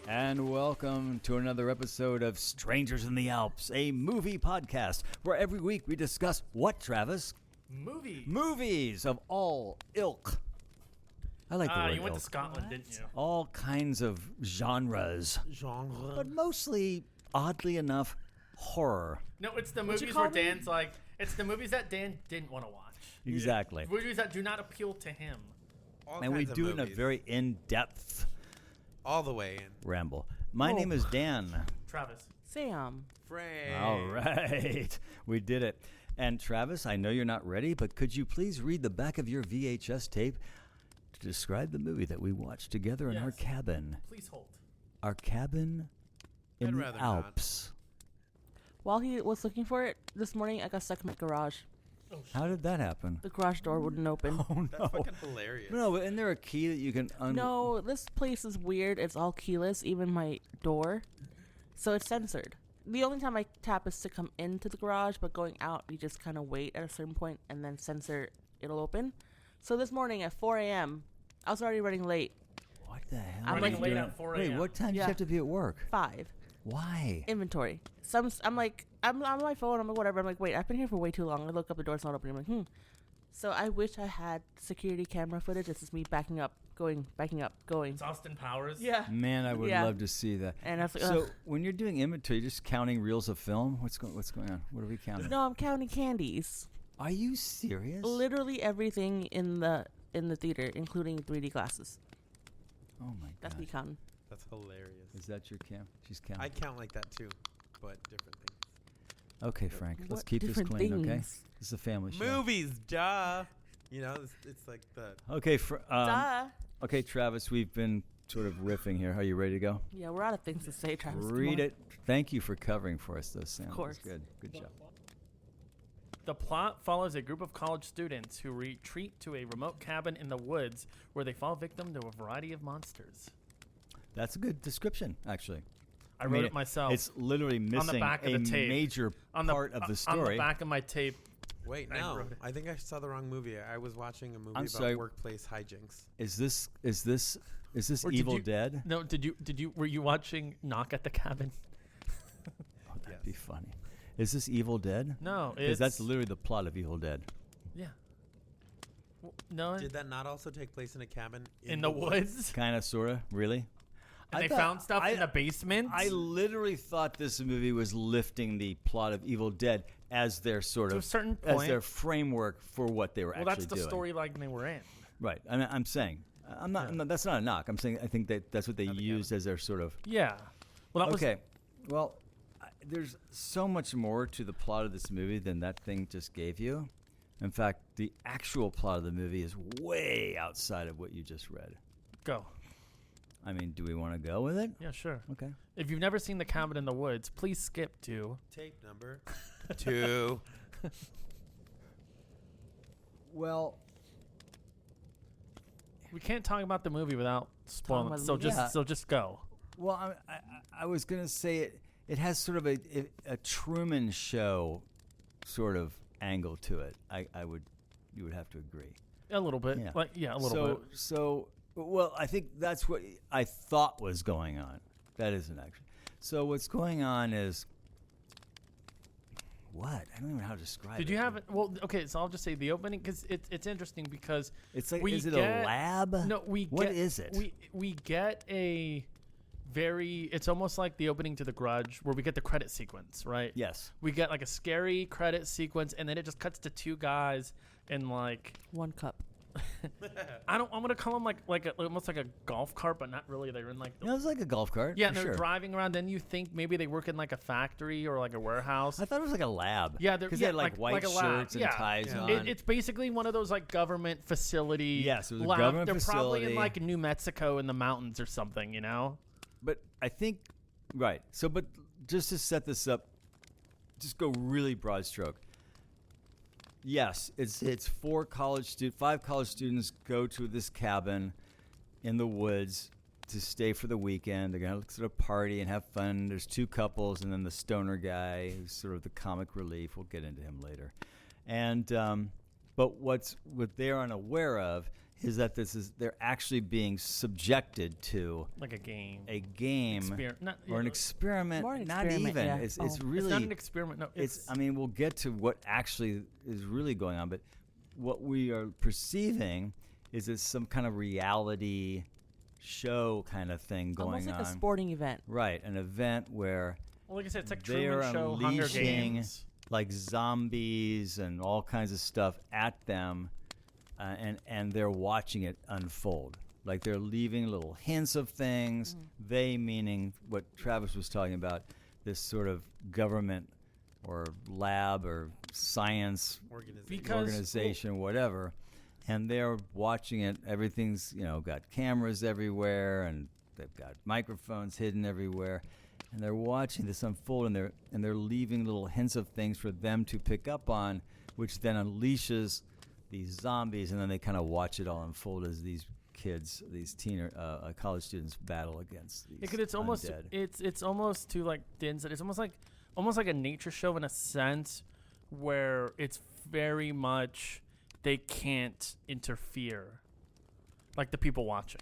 And welcome to another episode of Strangers in the Alps, a movie podcast where every week we discuss what, Travis? Movies. Movies of all ilk. I like the word you went ilk. to Scotland, didn't you? All kinds of genres. But mostly, oddly enough, horror. No, it's the movies where Dan's like, it's the movies that Dan didn't want to watch. Exactly. Movies that do not appeal to him. And we do it in a very in-depth all the way in ramble. My name is Dan. Travis. Sam. Fran. All right. We did it. And Travis, I know you're not ready, but could you please read the back of your VHS tape to describe the movie that we watched together in our cabin? Please hold. Our cabin in the Alps. While he was looking for it this morning, I got stuck in my garage. Oh, shit. How did that happen? The garage door wouldn't open. Oh, no. That's fucking hilarious. No, isn't there a key that you can No, this place is weird. It's all keyless, even my door. So it's censored. The only time I tap is to come into the garage, but going out, you just kind of wait at a certain point and then censor, it'll open. So this morning at 4 a.m., I was already running late. What the hell? I'm Running like, late at 4 a.m. Wait, what time do you have to be at work? 5. Why? Inventory. I'm on my phone. I'm like, whatever. I'm like, wait, I've been here for way too long. I look up, the door's not opening. I'm like, So I wish I had security camera footage. This is me backing up, going. It's Austin Powers. Yeah. Man, I would love to see that. And I was like, so when you're doing inventory, you're just counting reels of film? What's going on? What are we counting? No, I'm counting candies. Are you serious? Literally everything in the theater, including 3D glasses. Oh my god. That's me counting. That's hilarious. Is that your count? She's counting. I count like that too, but different things. Okay, Frank, let's What keep this different clean, okay? things? This is a family show. Movies, duh. You know, it's like the. Okay, Duh. okay, Travis, we've been sort of riffing here. Are you ready to go? Yeah, we're out of things to say, Travis. Read it. Thank you for covering for us, though, Sam. Of course. That's good job. The plot follows a group of college students who retreat to a remote cabin in the woods where they fall victim to a variety of monsters. That's a good description, actually. I wrote it myself. It's literally missing on the back of the tape. Major part of the story. On the back of my tape. Wait, no. I think I saw the wrong movie. I was watching a movie sorry. about workplace hijinks. Is this Or Evil Dead? No, were you watching Knock at the Cabin? Oh, that'd be funny. Is this Evil Dead? No, because that's literally the plot of Evil Dead. Yeah. No. Did that not also take place in a cabin in the woods? Kind of, sort of, really? And they found stuff in the basement? I literally thought this movie was lifting the plot of Evil Dead as their sort of to a certain point, as their framework for what they were actually doing. Well, that's the storyline they were in. Right. I'm saying I'm not. That's not a knock. I'm saying I think that's what they used as their sort of. Yeah. Well, that okay. Well, there's so much more to the plot of this movie than that thing just gave you. In fact, the actual plot of the movie is way outside of what you just read. Go. I mean, do we want to go with it? Yeah, sure. Okay. If you've never seen The Cabin in the Woods, please skip to tape number 2. Well, we can't talk about the movie without spoiling. So just go. Well, I was gonna say it has sort of a Truman Show sort of angle to it. You would have to agree. A little bit. Yeah, a little bit. So, well, I think that's what I thought was going on. That isn't actually. So what's going on is what? I don't even know how to describe it. Did you have it? Well, okay, so I'll just say the opening, because it's interesting because it's like, is it a lab? No, What is it? We get a very, it's almost like the opening to The Grudge where we get the credit sequence, right? Yes. We get like a scary credit sequence, and then it just cuts to two guys in like one cup. I'm gonna call them almost like a golf cart, but not really. They're in like it's like a golf cart. Yeah, and they're driving around. Then you think maybe they work in like a factory or like a warehouse. I thought it was like a lab. Yeah, because they had like white shirts and ties on. It's basically one of those like government facility. Yes, it was lab. a government They're facility. Probably in like New Mexico in the mountains or something, you know. But I think right. So, but just to set this up, just go really broad stroke. Yes, it's 5 college students go to this cabin in the woods to stay for the weekend. They're going to sort of party and have fun. There's 2 couples and then the stoner guy who's sort of the comic relief. We'll get into him later. And but what they're unaware of is that they're actually being subjected to Like a game. or an experiment. More an Not experiment, even. yeah. It's It's really. not an experiment. No, it's. I mean, we'll get to what actually is really going on, but what we are perceiving is it's some kind of reality show kind of thing going Almost like on. a sporting event. Right, an event where Well, like I said, it's like they're Truman Show, Hunger unleashing Games. like zombies and all kinds of stuff at them, and they're watching it unfold. Like they're leaving little hints of things. They meaning what Travis was talking about, this sort of government or lab or science organization, whatever. And they're watching it. Everything's got cameras everywhere, and they've got microphones hidden everywhere. And they're watching this unfold, and they're leaving little hints of things for them to pick up on, which then unleashes these zombies, and then they kind of watch it all unfold as these kids, these college students, battle against these It's almost undead. it's almost to like Din said. It's almost like a nature show in a sense, where it's very much they can't interfere, like the people watching.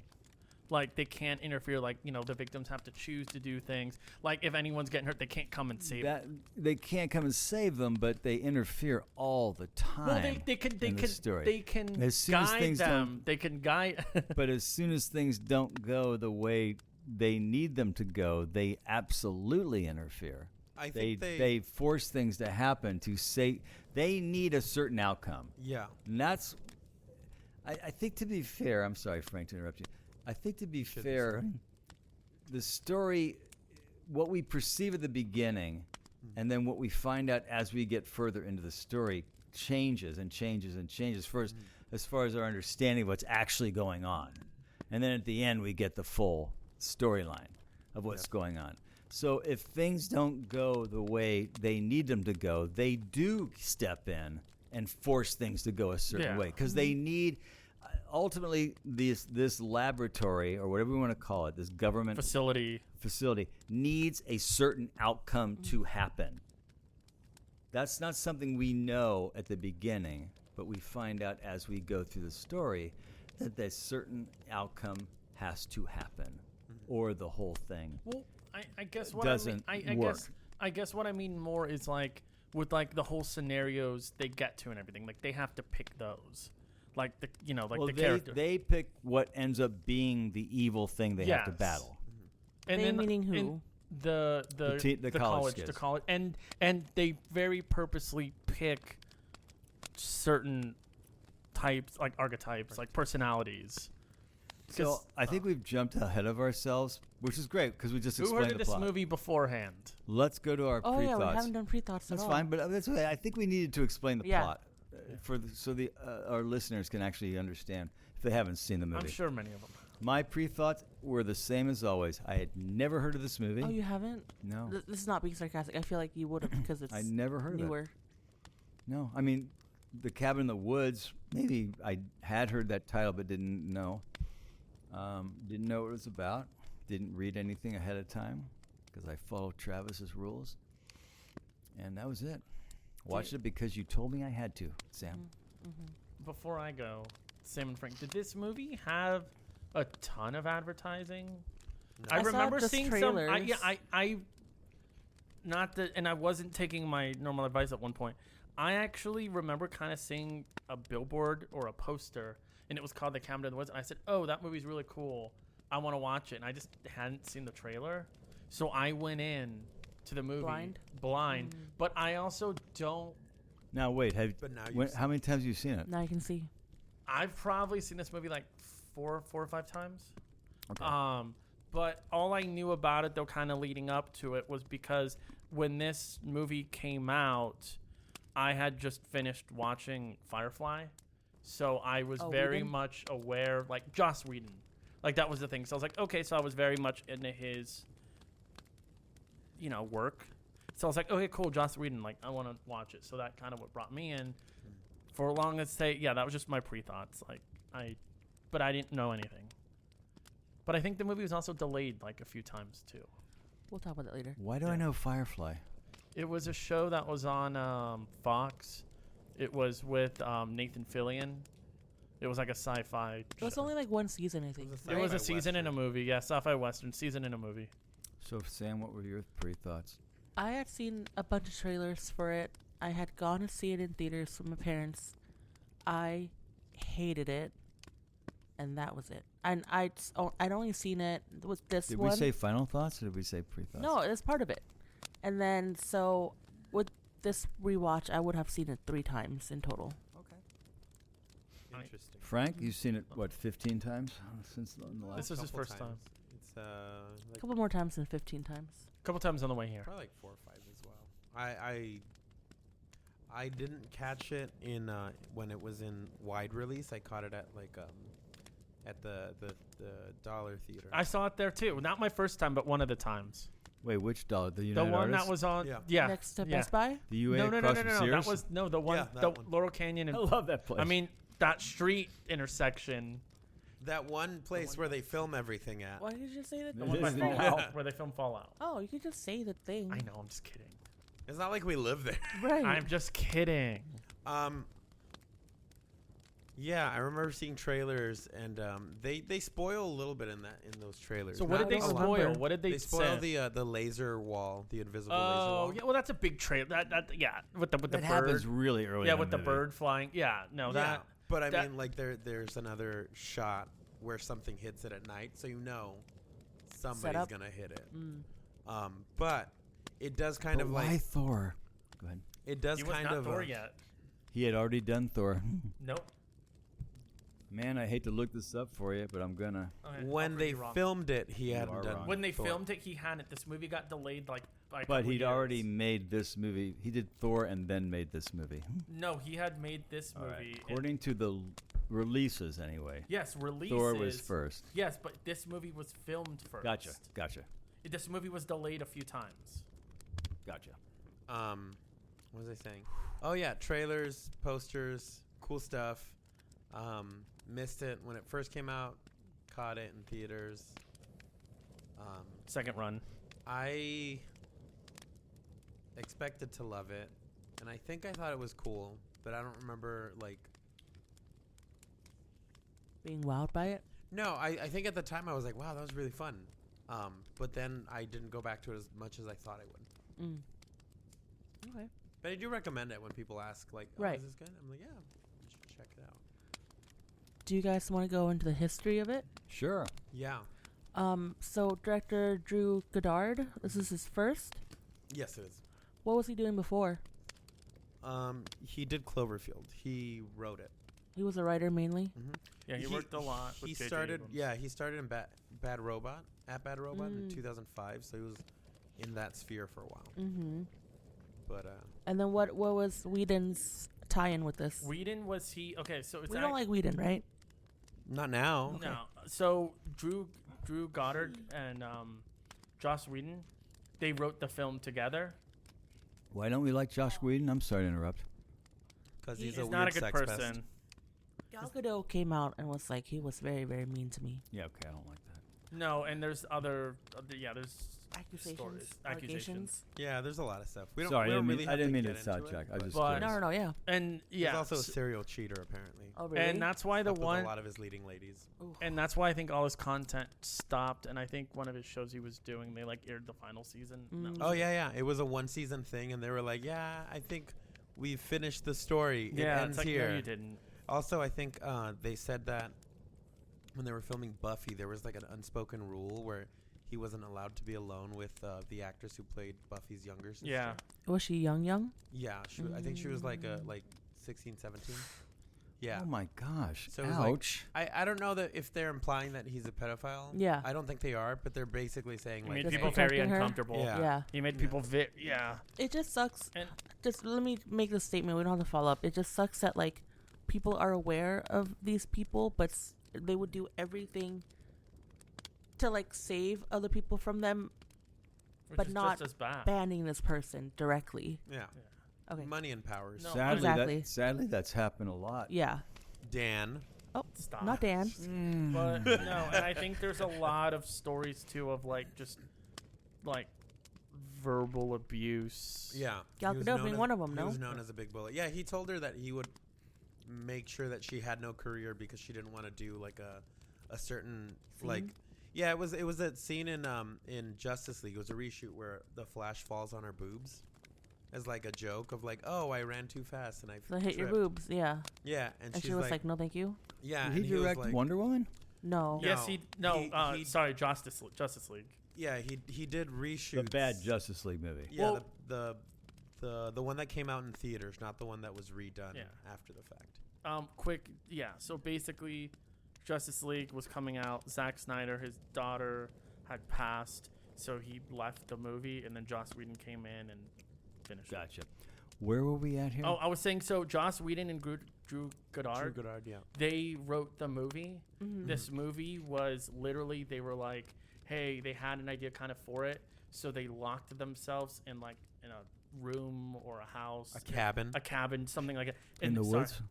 Like, they can't interfere. Like, the victims have to choose to do things. Like, if anyone's getting hurt, they can't come and save them. They can't come and save them, but they interfere all the time. Well, they can As soon as guide things them. They can guide. But as soon as things don't go the way they need them to go, they absolutely interfere. I think they force things to happen to say they need a certain outcome. Yeah. And that's, I think, to be fair, I'm sorry, Frank, to interrupt you. I think, to be fair, the story, what we perceive at the beginning, and then what we find out as we get further into the story changes and changes and changes first, as far as our understanding of what's actually going on. And then at the end, we get the full storyline of what's going on. So if things don't go the way they need them to go, they do step in and force things to go a certain way, because they need... Ultimately, this laboratory, or whatever we want to call it, this government facility needs a certain outcome to happen. That's not something we know at the beginning, but we find out as we go through the story that that certain outcome has to happen, or the whole thing. Well, I guess what doesn't I mean, work. I guess what I mean more is like with like the whole scenarios they get to and everything. Like they have to pick those. Like the the character. They pick what ends up being the evil thing they have to battle. And they then meaning who? and the college kids. the college, and they very purposely pick certain types, like archetypes, like personalities. So I think we've jumped ahead of ourselves, which is great because we just Who explained heard of the this plot. movie beforehand? Let's go to our Oh pre-thoughts. yeah, we haven't done pre-thoughts That's at all. fine, but that's okay. I think we needed to explain the Yeah. plot so our listeners can actually understand if they haven't seen the movie. I'm sure many of them. My pre-thoughts were the same as always. I had never heard of this movie. Oh, you haven't? No. This is not being sarcastic. I feel like you would have because it's I never heard of it. newer. No, I mean, The Cabin in the Woods, maybe I had heard that title but didn't know. Didn't know what it was about. Didn't read anything ahead of time because I followed Travis's rules. And that was it. Watched it because you told me I had to, Sam. Before I go, Sam and Frank, did this movie have a ton of advertising? No. I I saw remember just seeing trailers. I not that, and I wasn't taking my normal advice at one point. I actually remember kind of seeing a billboard or a poster, and it was called The Cabin in the Woods. And I said, "Oh, that movie's really cool. I want to watch it." And I just hadn't seen the trailer, so I went in to the movie blind. But I also don't. Now, wait. But now How many times have you seen it? Now you can see. I've probably seen this movie like four or five times. Okay. But all I knew about it, though, kind of leading up to it, was because when this movie came out, I had just finished watching Firefly, so I was very Whedon? much aware, like Joss Whedon, like that was the thing. So I was like, okay, so I was very much into his, work. So I was like, okay, cool, Joss Whedon, like I want to watch it. So that kind of what brought me in. For long as that was just my pre-thoughts. But I didn't know anything. But I think the movie was also delayed like a few times too. We'll talk about that later. Why do I know Firefly? It was a show that was on Fox. It was with Nathan Fillion. It was like a sci-fi. It was only like one season, I think. It was a sci-fi season in a western. movie. Yeah, sci-fi western season in a movie. So, Sam, what were your pre-thoughts? I had seen a bunch of trailers for it. I had gone to see it in theaters with my parents. I hated it, and that was it. And I'd only seen it with this Did one. we say final thoughts or did we say pre-thoughts? No, it's part of it. And then so with this rewatch, I would have seen it 3 times in total. Interesting. Frank, you've seen it, what, 15 times since the last? This was his Couple first time. It's A like couple more times than 15 times. A couple times on the way here. probably like 4 or 5 as well. I didn't catch it in when it was in wide release. I caught it at like at the Dollar Theater. I saw it there too. Not my first time, but one of the times. Wait, which dollar? The The United one Artists? that was on. Yeah. Yeah. Next to yeah. Best Buy? The UA No, no, no, across no, from no, no. Sears? That was the one. Yeah, the that one. Laurel Canyon I and. love that place. I mean, that street intersection. That one place where they film everything at. Why did you just say that? The It one by is. Fallout, where they film Fallout. Oh, you could just say the thing. I know. I'm just kidding. It's not like we live there. Right. I'm just kidding. Yeah, I remember seeing trailers, and they spoil a little bit in those trailers. So what Not did they a lot. spoil? What did They they spoil say? the laser wall, the invisible laser Oh, wall. yeah. Well, that's a big trailer. That yeah, with the That bird. happens really early Yeah, in with the movie. bird flying. Yeah, no, Yeah, that. but I that- mean, like there's another shot where something hits it at night, so you know somebody's up. gonna hit it. Mm. But it does kind But of why like Thor? Go ahead. it does He was kind not of Thor yet. He had already done Thor. Nope. Man, I hate to look this up for you, but I'm gonna. Okay, I'll when prove they you wrong. filmed it, he You hadn't are done. wrong. When they Thor. filmed it, he hadn't. This movie got delayed by a But couple he'd years. already made this movie. He did Thor and then made this movie. No, he had made this All movie. right. and- According to the releases, anyway. yes, releases. Thor was first. Yes, but this movie was filmed first. Gotcha. This movie was delayed a few times. Gotcha. What was I saying? Oh yeah, trailers, posters, cool stuff. Missed it when it first came out. Caught it in theaters. Second run. I expected to love it, and I think I thought it was cool, but I don't remember like. Being wowed by it? No, I think at the time I was like, wow, that was really fun. But then I didn't go back to it as much as I thought I would. Mm. Okay. But I do recommend it when people ask, like, oh, Right. is this good? I'm like, yeah, you should check it out. Do you guys want to go into the history of it? Sure. Yeah. So director Drew Goddard, this is his first. Yes, it is. What was he doing before? He did Cloverfield. He wrote it. He was a writer mainly. Mm-hmm. Yeah, he worked a lot. He with J.J. started. Abrams. Yeah, he started in Bad Robot in Mm. 2005. So he was in that sphere for a while. Mm-hmm. But And then what was Whedon's tie-in with this? Whedon was he? Okay, so it's We don't like Whedon, right? not now. no. So Drew Goddard and Joss Whedon, they wrote the film together. Why don't we like Josh Whedon? I'm sorry to interrupt. Because He's he's a not weird a good sex person. pest. Gal Gadot came out and was like, he was very, very mean to me. Yeah, okay, I don't like that. No, and there's other there's Accusations, stories, allegations. Yeah, there's a lot of stuff. We don't. Sorry, we I don't didn't really mean, I have didn't mean get to into it, sidetrack. I was just But- curious. No, yeah. and yeah, He's also a s- serial cheater, apparently. Oh, really? and that's why the Slept with one a lot of his leading ladies. Ooh. and that's why I think all his content stopped. And I think one of his shows he was doing, they like aired the final season. and that Mm. was Oh it. yeah. It was a 1-season thing, and they were like, "Yeah, I think we've finished the story. Yeah, it ends it's like, here." No, you didn't. Also, I think they said that when they were filming Buffy, there was like an unspoken rule where he wasn't allowed to be alone with the actress who played Buffy's younger sister. Yeah. Was she young? Yeah. I think she was like 16, 17. Yeah. Oh my gosh. So it was like- Ouch. I don't know that if they're implying that he's a pedophile. Yeah. I don't think they are, but they're basically saying He like, made Just people very protecting her? uncomfortable. Yeah. Yeah. He made Yeah. people yeah. It just sucks. And- Just let me make this statement. We don't have to follow up. It just sucks that, like, people are aware of these people, but they would do everything to, like, save other people from them, Which But is not just as bad. banning this person directly. yeah, Okay. money and powers. No. Exactly. Sadly, that's happened a lot. Yeah. Dan. Stop. Not Dan. But no, and I think there's a lot of stories too of like just like verbal abuse. Yeah. Gal he was Gadot known being as- one of 'em, He no? was known as a big bully. Yeah, he told her that he would make sure that she had no career because she didn't want to do like a certain Scene? like. Yeah, it was that scene in Justice League. It was a reshoot where the Flash falls on her boobs, as like a joke of like, oh, I ran too fast and I So I hit your tripped. boobs, yeah. Yeah, and And she's she was like, no, thank you. yeah, Did and he was direct like, Wonder Woman? No. Yeah. Yes, he- sorry, Justice League. yeah, he did reshoots. The bad Justice League movie. Yeah, Well- the one that came out in theaters, not the one that was redone Yeah. after the fact. So basically, Justice League was coming out. Zack Snyder, his daughter, had passed, so he left the movie, and then Joss Whedon came in and finished it. Gotcha. Where were we at here? Oh, I was saying, so Joss Whedon and Drew Goddard, Drew Goddard, yeah. they wrote the movie. Mhm. This movie was literally, they were like, hey, they had an idea kind of for it, so they locked themselves in like in a room or a house, A cabin. something like that. In the woods?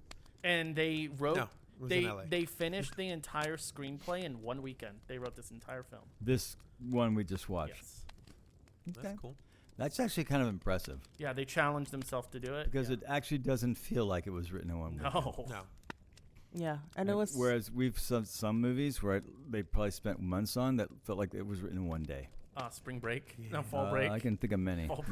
And they wrote. No, it was in LA. They finished the entire screenplay in one weekend. They wrote this entire film. This one we just watched. Yes. Okay. That's cool. That's actually kind of impressive Yeah, they challenged themselves to do it. because yeah. it actually doesn't feel like it was written in one weekend. No. No. Yeah. And it was. Whereas we've some movies where they probably spent months on that felt like it was written in one day. Spring break. Yeah. No, fall break. I can think of many. Fall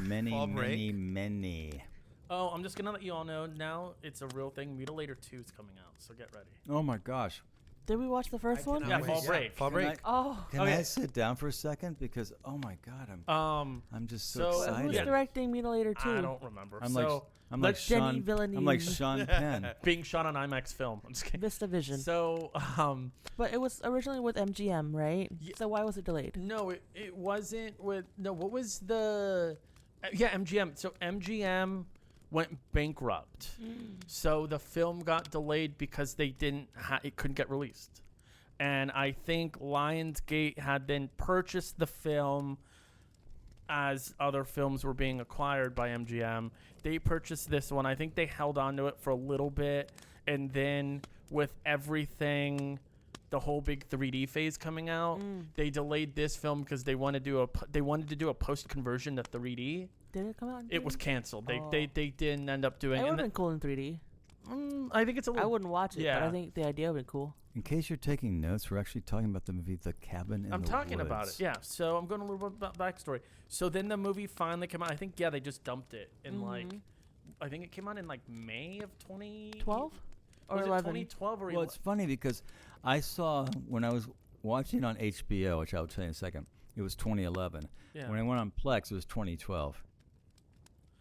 break. Many. Oh, I'm just going to let you all know now it's a real thing. Mutilator 2 is coming out, so get ready. Oh my gosh. Did we watch the first I one? cannot Yeah, wait. fall break. Fall Can break. I- Oh. Can Okay. I sit down for a second? Because oh my god, I'm just so, so- Who's excited. Yeah. directing Mutilator 2? I don't remember. I'm so, I'm let like Sean. Denis I'm like Villeneuve. Sean Penn. being shot on IMAX film. I'm just kidding. Vista Vision. So, But it was originally with MGM, right? Ye- So why was it delayed? no, it wasn't with. No, what was the. Yeah, MGM. So, MGM went bankrupt. So, the film got delayed because they didn't. It couldn't get released. And I think Lionsgate had then purchased the film as other films were being acquired by MGM. They purchased this one. I think they held on to it for a little bit. And then with everything, the whole big 3D phase coming out, they delayed this film because they wanted to do a post conversion to 3D. Did it come out? In It was 3D? canceled. Oh. They didn't end up doing It would have it. been cool in 3D. I think it's a I little. wouldn't watch it, but Yeah. I think the idea would be cool. In case you're taking notes, we're actually talking about the movie The Cabin in I'm the talking about it. Woods. Yeah. So I'm going a little bit about backstory. So then the movie finally came out. I think they just dumped it in like. I think it came out in like May of 12 or was it 11? 2012 or Well, it's funny because I saw when I was watching on HBO, which I'll tell you in a second. It was 2011. Yeah. When I went on Plex, it was 2012.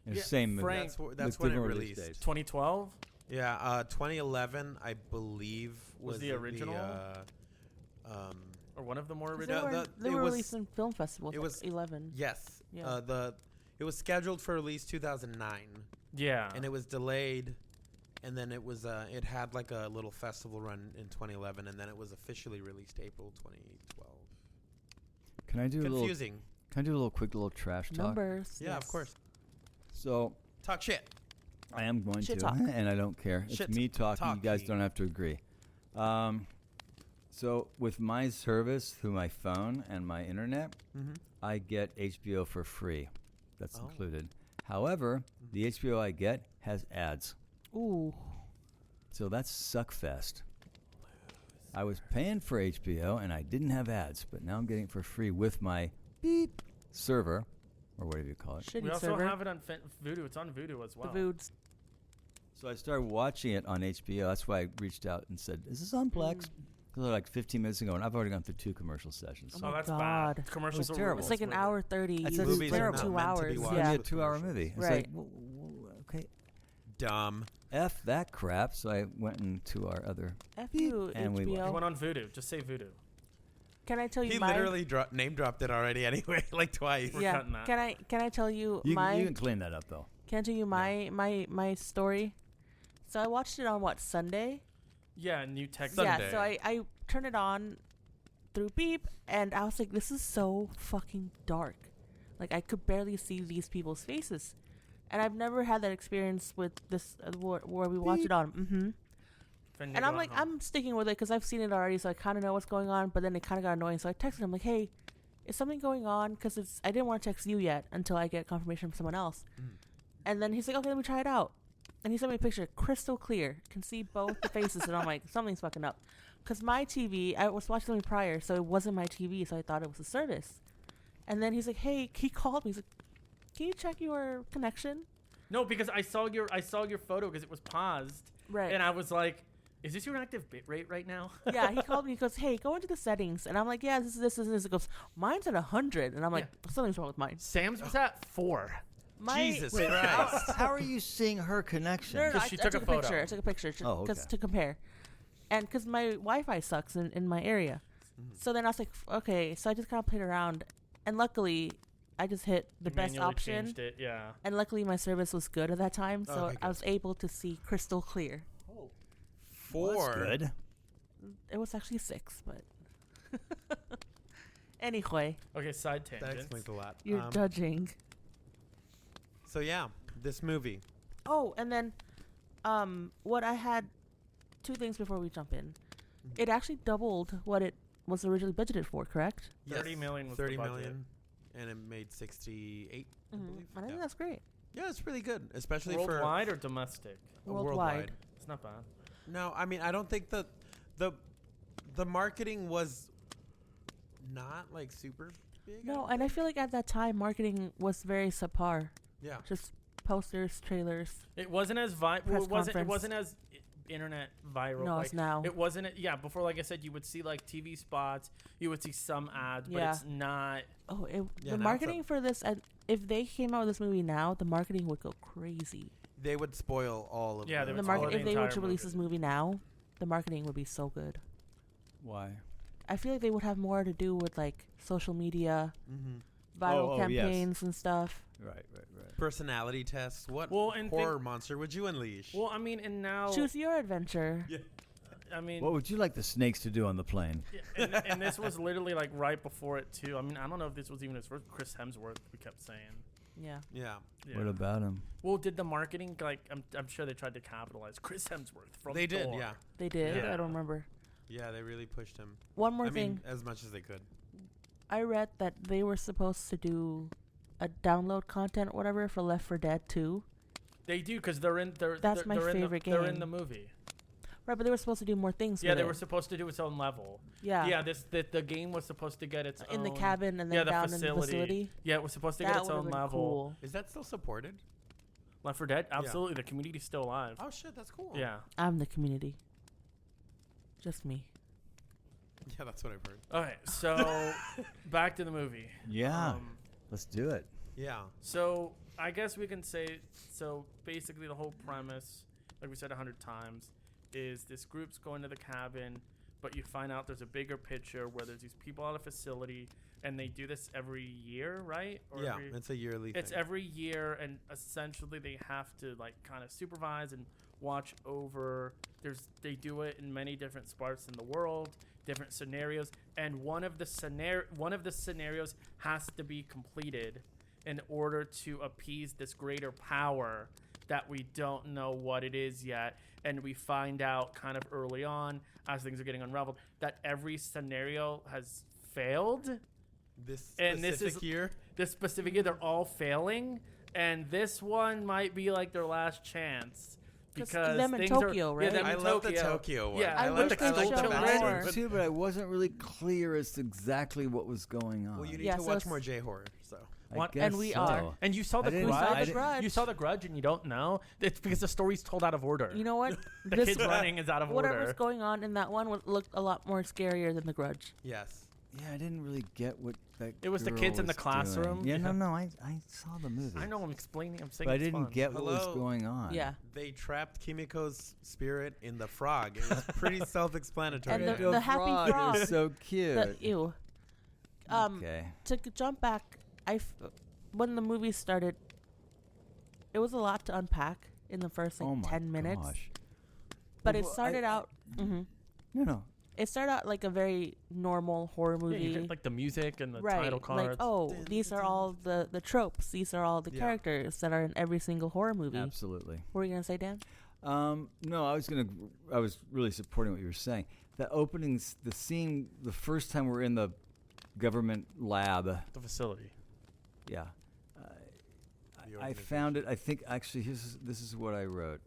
It's Yeah, the same movie. Frank- That's with when it different release released. dates. 2012. Yeah, 2011, I believe, was the original? Or one of the more 'Cause original. They it were was- released in film festivals. it like was- 11. yes. Yeah. It was scheduled for release 2009, Yeah. and it was delayed, and then it was it had like a little festival run in 2011, and then it was officially released April 2012. Can I do a little? Confusing. Can I do a little quick little trash talk? Numbers. Yeah, yes. of course. So Talk shit. I am going Shit to, talk. and I don't care. It's Shit me talking. You guys talking. don't have to agree. So with my service through my phone and my internet, Mm-hmm. I get HBO for free. That's Oh. included. However, the HBO I get has ads. Ooh. So that's suckfest. I was paying for HBO and I didn't have ads, but now I'm getting it for free with my beep server, or whatever you call it. we Shitty also server. have it on Vudu. It's on Vudu as well. The Voods. So I started watching it on HBO. That's why I reached out and said, "Is this on Plex?" Because they're like 15 minutes ago, and I've already gone through 2 commercial sessions. Oh So Oh, my that's God. bad. Commercials It was are terrible. It's like an hour 30. That's You a lose movie like they're not 2 meant to be hours. it's watched. gonna Yeah. be a 2-hour movie. It's Right. like, okay, Dumb. F that crap. So I went into our other. F you, And we You HBO. went on Vudu. Just say Vudu. Can I tell you He my... literally name dropped it already anyway, like twice. We're yeah. cutting that. Can I tell you You my... can clean that up though. Can I tell you my story? So I watched it on, what, Sunday? Yeah, new tech. Sunday. Yeah, so I turned it on through Beep, and I was like, this is so fucking dark. Like, I could barely see these people's faces. And I've never had that experience with this, where we watch it on. Mm-hmm. And I'm like, I'm sticking with it because I've seen it already, so I kind of know what's going on, but then it kind of got annoying. So I texted him, like, hey, is something going on? Because I didn't want to text you yet until I get confirmation from someone else. Mm. And then he's like, okay, let me try it out. And he sent me a picture, crystal clear. Can see both the faces. And I'm like, something's fucking up. Because my TV, I was watching something prior, so it wasn't my TV, so I thought it was a service. And then he's like, hey, he called me. He's like, can you check your connection? No, because I saw your photo because it was paused. Right. And I was like, is this your active bit rate right now? Yeah, he called me. He goes, hey, go into the settings. And I'm like, yeah, this is this. He goes, mine's at 100. And I'm like, something's wrong with mine. Sam's was at 4. Jesus Wait, Christ. how are you seeing her connection? No, Because she took a photo. picture. I took a picture Oh, okay. to compare. And because my Wi-Fi sucks in my area. So then I was like, okay. So I just kind of played around. And luckily, I just hit the best Manually option. changed it, yeah. And luckily, my service was good at that time. So Okay, I was able to see crystal clear. Well, 4. that's good. It was actually 6, but... Anyway, Okay, side That tangent. explains a lot. you're judging. So yeah, this movie. Oh, and then what I had... 2 things before we jump in. It actually doubled what it was originally budgeted for, correct? 30 million was the 30 budget. million, and it made 68. I believe. I think Yeah. that's great. Yeah, it's really good, especially Worldwide or domestic? for Worldwide. It's not bad. No, I mean I don't think the marketing was not like super big. No, and I feel like at that time, marketing was very subpar. Yeah. Just posters, trailers. It wasn't as Press it conference. wasn't as internet viral. No, like, it's now. It wasn't. Yeah, before, like I said, you would see like TV spots, you would see some ads, but Yeah. it's not. Oh, Yeah, the now it's marketing for this, if they came out with this movie now, the marketing would go crazy. They would spoil all of Yeah, they the would The spoil market, the if they were entire to release movie. this movie now, the marketing would be so good. Why? I feel like they would have more to do with like social media, Mhm. viral Oh, yes. campaigns and stuff. Right. personality tests. What Well, and horror monster would you unleash? Well, I mean, and now Choose your adventure. Yeah. I mean, What would you like the snakes to do on the plane? yeah, and this was literally like right before it too. I mean, I don't know if this was even his first. Chris Hemsworth, we kept saying. Yeah. Yeah. Yeah. What about him? Well, did the marketing like? I'm sure they tried to capitalize Chris Hemsworth from. They did, Thor. yeah. They did. Yeah. I don't remember. Yeah, they really pushed him. One more I thing. mean, as much as they could. I read that they were supposed to do a download content or whatever for Left 4 Dead 2. They do because they're in. That's my favorite They're in game. the movie. Right, but they were supposed to do more things Yeah, with they it. were supposed to do its own level. Yeah. Yeah, the game was supposed to get its In own. the cabin and then yeah, the down facility. in the facility. Yeah, it was supposed to That get its would've own been level. cool. Is that still supported? Left 4 Dead, absolutely. The community's still alive. Oh shit, that's cool. Yeah. I'm the community. Just me. Yeah, that's what I've heard. Okay, so back to the movie. Yeah. Um, Let's do it. Yeah. So I guess we can say, so basically the whole premise, like we said 100 times, is this group's going to the cabin, but you find out there's a bigger picture where there's these people at a facility, and they do this every year, right? Or Yeah, every, it's a yearly it's thing. every year, and essentially they have to like kind of supervise and watch over. They do it in many different spots in the world, different scenarios, and one of the scenarios has to be completed in order to appease this greater power that we don't know what it is yet. And we find out kind of early on as things are getting unraveled that every scenario has failed. This and this specific is- year. This specific year, they're all failing, and this one might be like their last chance. 'Cause Because them in things Tokyo, are, right? Yeah, them I in love the Tokyo. Tokyo one. Yeah, I with wish the they sculpture showed master. more. But- Too, but I wasn't really clear as to exactly what was going on. Well, you need Yeah, to so watch it's- more J-horror. So I What- guess and we so. are. And you saw the I didn't- We saw I the didn't- Grudge. You saw the Grudge, and you don't know. It's because the story's told out of order. You know what? the This- kid's running is out of Whatever order. was going on in that one looked a lot more scarier than The Grudge. yes. Yeah, I didn't really get what that. It was the girl kids in the was doing. classroom. Yeah, Yeah. no, I saw the movie. I know I'm explaining. I'm saying, but I it's didn't fun. get what was Hello? going on. Yeah. They trapped Kimiko's spirit in the frog. It was pretty self-explanatory. And the the happy frog. is so cute. The, ew. Okay. Jump back, when the movie started, it was a lot to unpack in the first Oh my 10 minutes. gosh. But it Well, started out. No. It started out like a very normal horror Yeah, movie. you get, like the music and the right. title cards. Like, oh, these are all the tropes. These are all the Yeah. characters that are in every single horror movie. Absolutely. What were you going to say, Dan? No, I was really supporting what you were saying. The openings, the scene, the first time we're in the government lab. The facility. Yeah. The I found it. I think actually, this is what I wrote.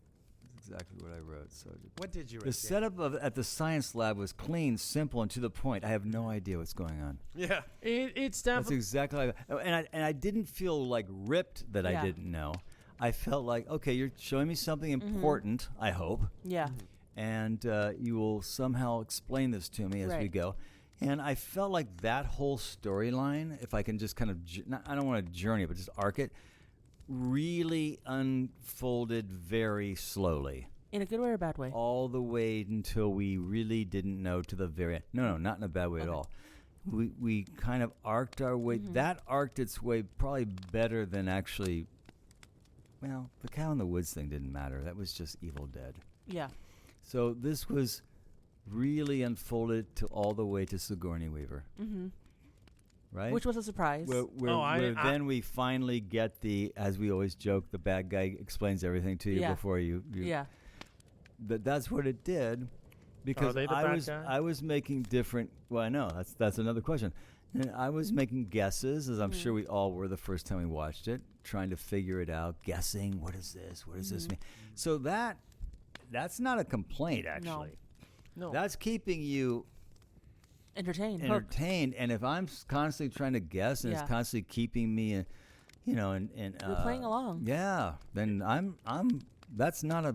exactly what I wrote. So What did you write? the setup at the science lab was clean, simple, and to the point. I have no idea what's going on. Yeah. It's That's definitely exactly and I didn't feel like ripped that I Yeah. didn't know. I felt like, okay, you're showing me something important, I hope, Yeah. and you will somehow explain this to me as we Right. go. And I felt like that whole storyline, if I can just kind of, I don't want to journey, but just arc it, really unfolded very slowly. In a good way or a bad way? All the way until we really didn't know to the very end. No, not in a bad way at Okay. all. We kind of arced our way. That arced its way probably better than actually. Well, the cow in the woods thing didn't matter. That was just Evil Dead. Yeah. So this was really unfolded to all the way to Sigourney Weaver, Mm-hmm. right? Which was a surprise. Where then we finally get as we always joke, the bad guy explains everything to you Yeah. before you yeah. That's what it did, because they the bad guy? I was making different. Well, I know that's another question. And I was making guesses, as I'm sure we all were the first time we watched it, trying to figure it out, guessing what is this mean. So that's not a complaint, actually. no. That's keeping you Entertained. Hooked. entertained. And if I'm constantly trying to guess and Yeah. it's constantly keeping me, and You're playing along. Yeah, then I'm. That's not a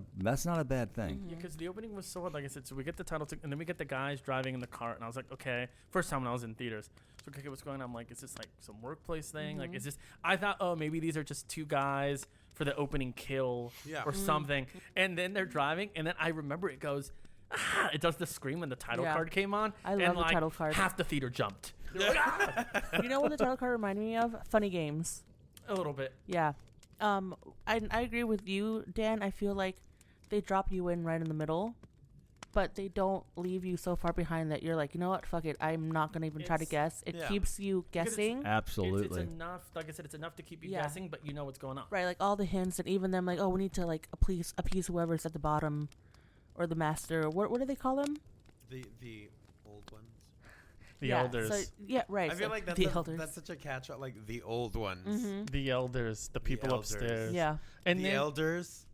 bad thing. Yeah, because the opening was so hard. Like I said, so we get the title, and then we get the guys driving in the car, and I was like, okay. First time when I was in theaters, so okay, what's going on? I'm like, is this like some workplace thing? Like, is this? I thought, oh, maybe these are just two guys for the opening kill or something. And then they're driving, and then I remember it goes, it does the scream when the title Yeah. card came on. I and love the like, title card. Half the theater jumped. They were like, "Ah!" You know what the title card reminded me of? Funny Games. A little bit. Yeah. I agree with you, Dan. I feel like they drop you in right in the middle, but they don't leave you so far behind that you're like, you know what, fuck it, I'm not gonna even try to It's- guess. It yeah. keeps you Because it's- guessing, Absolutely. It's enough. Like I said, it's enough to keep you Yeah. guessing, but you know what's going on. right? Like all the hints, and even them, like, oh, we need to like appease whoever's at the bottom, or the master. What do they call them? The old ones. The yeah, elders. So, yeah, right. I feel so like the elders. that's such a catch-all. Like the old ones. Mm-hmm. The elders, the people elders. upstairs. Yeah, And The then, elders.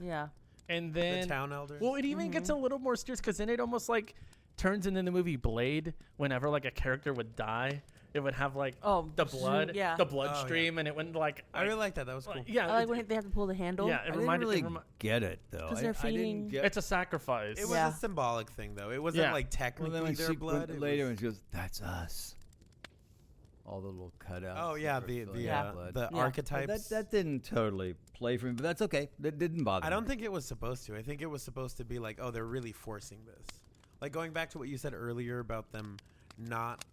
yeah. and then, The town elders. well, it even gets a little more serious because then it almost like turns into the movie Blade. Whenever like a character would die, it would have like Oh, the blood, yeah. the bloodstream, and it went like. I really like that. That was cool. Yeah, I like when they have to pull the handle. yeah. I It didn't reminded. really it remi- get it though. 'Cause they're I didn't feeding- get. it's a sacrifice. It was Yeah. a symbolic thing, though. It wasn't Yeah. like Well, technically then when their she blood. It later, was- and she goes, "That's us." All the little cutouts. Oh yeah, that the were filling Yeah. with blood. the Yeah. archetypes. That didn't totally play for me, but that's okay. That didn't bother I me. don't think it was supposed to. I think it was supposed to be like, oh, they're really forcing this. Like going back to what you said earlier about them not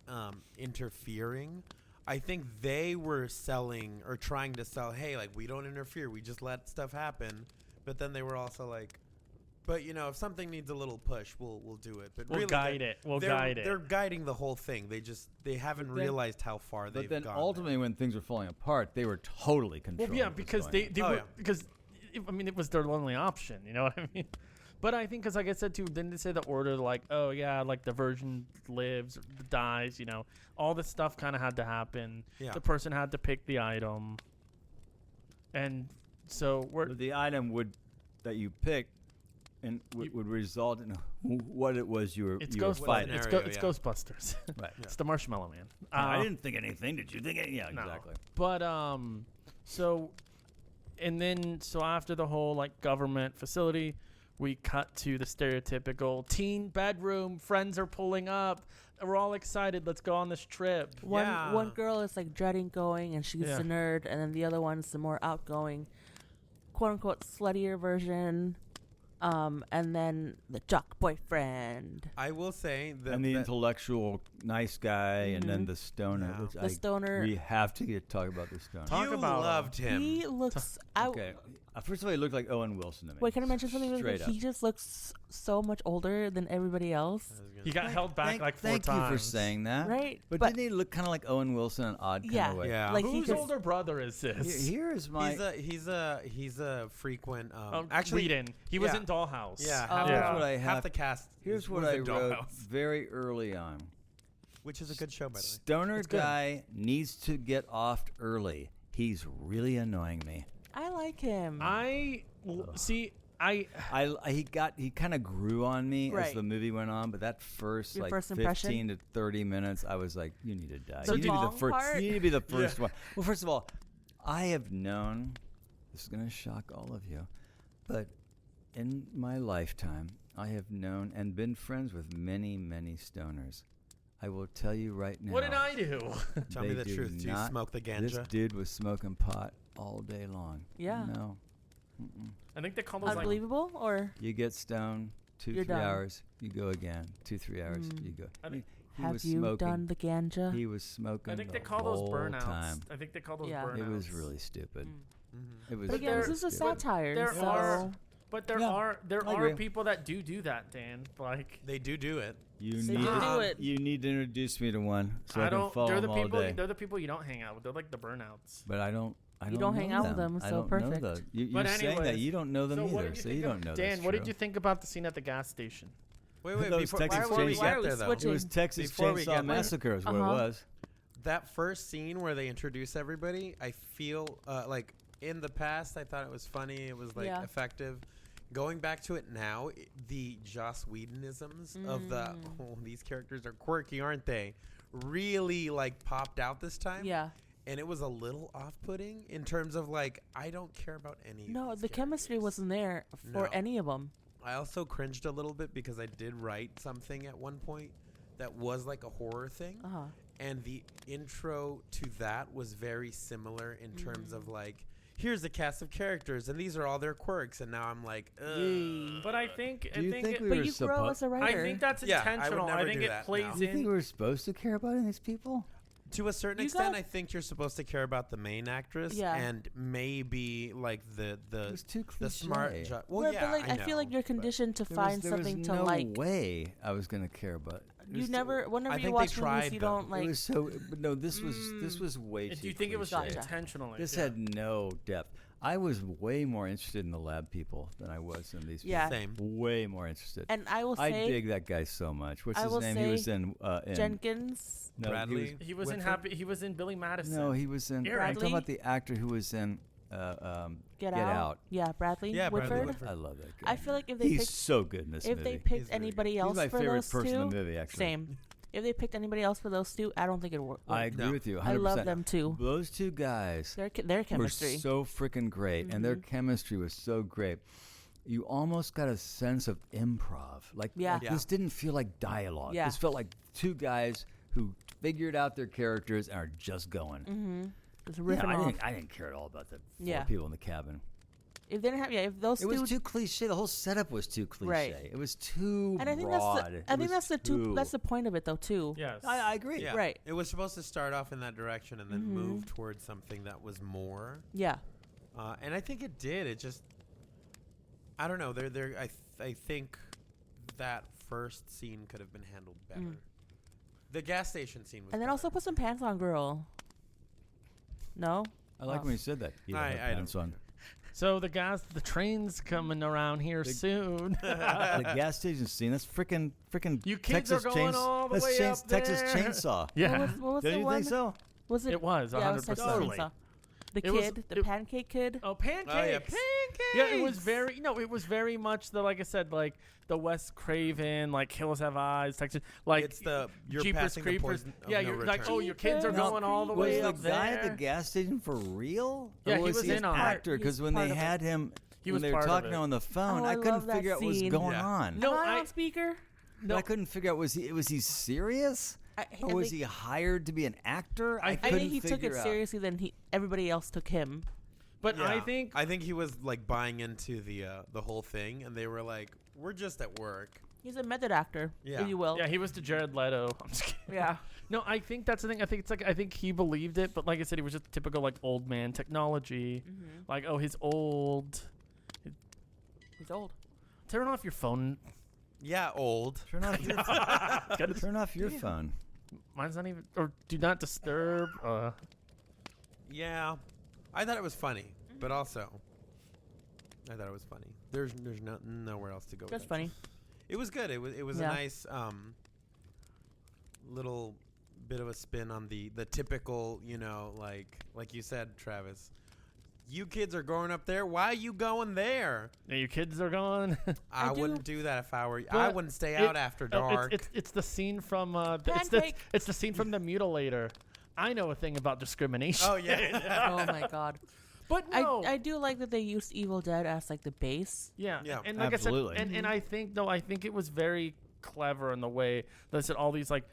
interfering. I think they were selling or trying to sell, hey, like we don't interfere, we just let stuff happen. But then they were also like, but you know, if something needs a little push, we'll do it. But We'll really, guide they're- it. We'll they're- guide it. They're guiding the whole thing. They haven't But then- realized how far But they've then gone. ultimately, when things were falling apart, they were totally Well, controlling. yeah, what was because going they on. they Oh, were yeah. because I mean it was their only option. You know what I mean? But I think because like I said too, didn't they say the order like oh yeah like the virgin lives or dies? You know, all this stuff kind of had to happen. Yeah. The person had to pick the item, and so we're But the item that you picked and would result in what it was you were it's you were Ghostbusters. fighting. It's, Scenario, it's yeah. Ghostbusters. Right. It's the Marshmallow Man. I didn't think anything. Did you think it? Yeah, No. exactly. But so and then so after the whole like government facility, we cut to the stereotypical teen bedroom. Friends are pulling up. We're all excited. Let's go on this trip. Yeah. One girl is like dreading going, and she's Yeah. the nerd, and then the other one's the more outgoing, quote unquote sluttier version. And then the jock boyfriend. I will say that And the intellectual nice guy, and then Mhm. the stoner. Yeah. Which The stoner. We have to talk about the stoner. Talk you about loved him. He looks out. Okay. First of all, he looked like Owen Wilson to me. Wait, can I mention something? Really Straight quick? up. He just looks so much older than everybody else, He got held back like four thank times. you for saying that. right? But, didn't he look kind of like Owen Wilson in an odd kind Yeah. of way? Yeah. Like he Whose just, older brother is this? Here is my. He's a frequent Actually, Whedon. He was yeah. in Dollhouse. Yeah, Oh. half, Here's Yeah. what I half have. the cast. Here's what was I in wrote Dollhouse, very early on. which is a good show, by the way. Stoner It's good. guy needs to get off early. He's really annoying me. I like him. See. he kind of grew on me as Right. the movie went on, but that first Your like first impression? 15 to 30 minutes, I was like, you need to die. So you need to be the long first. part? You need to be the first one. Well, first of all, I have known. This is going to shock all of you, but in my lifetime, I have known and been friends with many, many stoners. I will tell you right now. What did I do? Tell me they the do truth. Do you not- smoke the This ganja? dude was smoking pot all day long. Yeah. No. Mm-mm. I think they call those like Unbelievable, or You get stoned, 2-3 You're done. hours, you go again. 2-3 hours, Mm. you go. I think- He have was you smoking. done the ganja? He was smoking. I think they the call those whole burnouts. time. I think they call those Yeah. burnouts. It was really stupid. Mm-hmm. It was. But again, there- this is a stupid. satire. there so are- But there Yeah, are I agree. people that do that, Dan. Like They do it. You They need do to, it. You need to introduce me to one so I, I can don't. follow They're the them all people. day. They're the people you don't hang out with. They're like the burnouts. But I don't. I You don't don't hang know out with them, I so don't perfect. Know you're But saying that anyways, you don't know them so what either, did you so think you of- don't know. Dan, that's what true. did you think about the scene at the gas station? Wait, Those before, Texas before we Chainsaw- get Why are we there, though. It was switching? Texas Before we Chainsaw get there. Massacre is what it was. That first scene where they introduce everybody, I feel like in the past I thought it was funny. It was like Yeah. effective. Going back to it now, the Joss Whedonisms of the these characters are quirky, aren't they? Really like popped out this time. Yeah. And it was a little off-putting in terms of like I don't care about any. No, of the these chemistry characters. wasn't there for No. any of them. I also cringed a little bit because I did write something at one point that was like a horror thing. Uh-huh. And the intro to that was very similar in terms of like, here's a cast of characters and these are all their quirks. And now I'm like, Yay. But I think. Do you think we But were you grow as a I writer. think that's Yeah, I would intentional. never think do it that plays now. Do you think in. we were supposed to care about any of these people? to a certain You extent, got- I think you're supposed to care about the main actress Yeah. and maybe like It was too cliche. the smart. Well, But, yeah, like, I feel like know, you're but conditioned to find something there was to no like. way I was going to care about it. It You was- never, whenever I you think watch they movies, tried, you though. don't like. It was so. But no, this was way too. Do you think it was cliche. Gotcha. intentional? This Yeah. had no depth. I was way more interested in the lab people than I was in these. Yeah. same. People. Way more interested. And I will I say, dig that guy so much. What's I his will name? He was say in. Jenkins. No, Bradley. He was in Whitford? Happy. He was in Billy Madison. No, he was in. Eric. I'm talking about Bradley? the actor who was in. Get, Get out. Out. Yeah, Bradley. Yeah, Bradley Whitford. Whitford. I love that guy. I feel like if they He's picked, so good in this if movie. they picked He's really anybody He's else my for favorite those person two, in the movie. Actually, same. If they picked anybody else for those two, I don't think it would. I agree No. with you. 100%. I love them too. Those two guys Their were chemistry. so freaking great, and their chemistry was so great. You almost got a sense of improv. Like, Yeah. like this didn't feel like dialogue. Yeah. This felt like two guys who figured out their characters and are just going. Just Yeah, riffing off. I didn't care at all about the four Yeah. people in the cabin. If they didn't have, if those It two, was too cliche. The whole setup was too cliche. Right. It was too and I think broad. that's the, I think that's the two. That's the point of it, though, too. Yes. I agree. Yeah. Right. It was supposed to start off in that direction and then move towards something that was more. Yeah. And I think it did. It just, I don't know. I think that first scene could have been handled better. The gas station scene was. And then better. also put some pants on, girl. No. I like Oh. when you said that. You don't have I don't pants on. So the train's coming around here soon. The gas station scene. That's freaking You kids are Texas going all the that's way up Texas there. Chainsaw. Yeah. What was Don't the you one? think so? Was it? It was Yeah, it was Texas 100%. Totally. Chainsaw. The It was- kid, the it- pancake kid. Oh, pancakes! yeah, Yeah, it was very it was very much the, like I said, like the Wes Craven, like Hills Have Eyes, Texas, like It's the you're Jeepers passing the Creepers. poison. Of Yeah, no you're like, return. oh, your kids are Jeepers going all the Was way the up guy there. at the gas station for real? Yeah, or he was was he in an on it. actor? Because when they part of it. had him, He when was they were part of talking it. on the phone, Oh, I I couldn't love that figure out what was scene. going Yeah. on. No, Am I I- on speaker? No, I couldn't figure out was he serious? Or was he hired to be an actor? I I couldn't think he took figure it out. seriously than everybody else took him. but Yeah. I think I think he was like buying into the whole thing, and they were like, "We're just at work." He's a method actor, Yeah. if you will. yeah, he was to Jared Leto. I'm just kidding. Yeah. No, I think that's the thing. I think it's like I think he believed it, but like I said, he was just typical like old man technology. Like, oh, he's old. He's old. Turn off your phone. Yeah, old. Turn off your turn off your phone. Mine's not even. Or do not disturb. Yeah, I thought it was funny, but also, I thought it was funny. There's nowhere else to go. with That's that. funny. It was good. It was Yeah. a nice little bit of a spin on the typical, like you said, Travis. you kids are growing up there. Why are you going there? Yeah, your kids are gone. I wouldn't do that if I were you. I wouldn't stay out after dark. It's the scene from Pancake. it's the scene from The Mutilator. I know a thing about discrimination. Oh, yeah. Oh my god. But no. I do like that they used Evil Dead as like the base. Yeah. Yeah. And like Absolutely. I said, and I think it was very clever in the way that I said all these like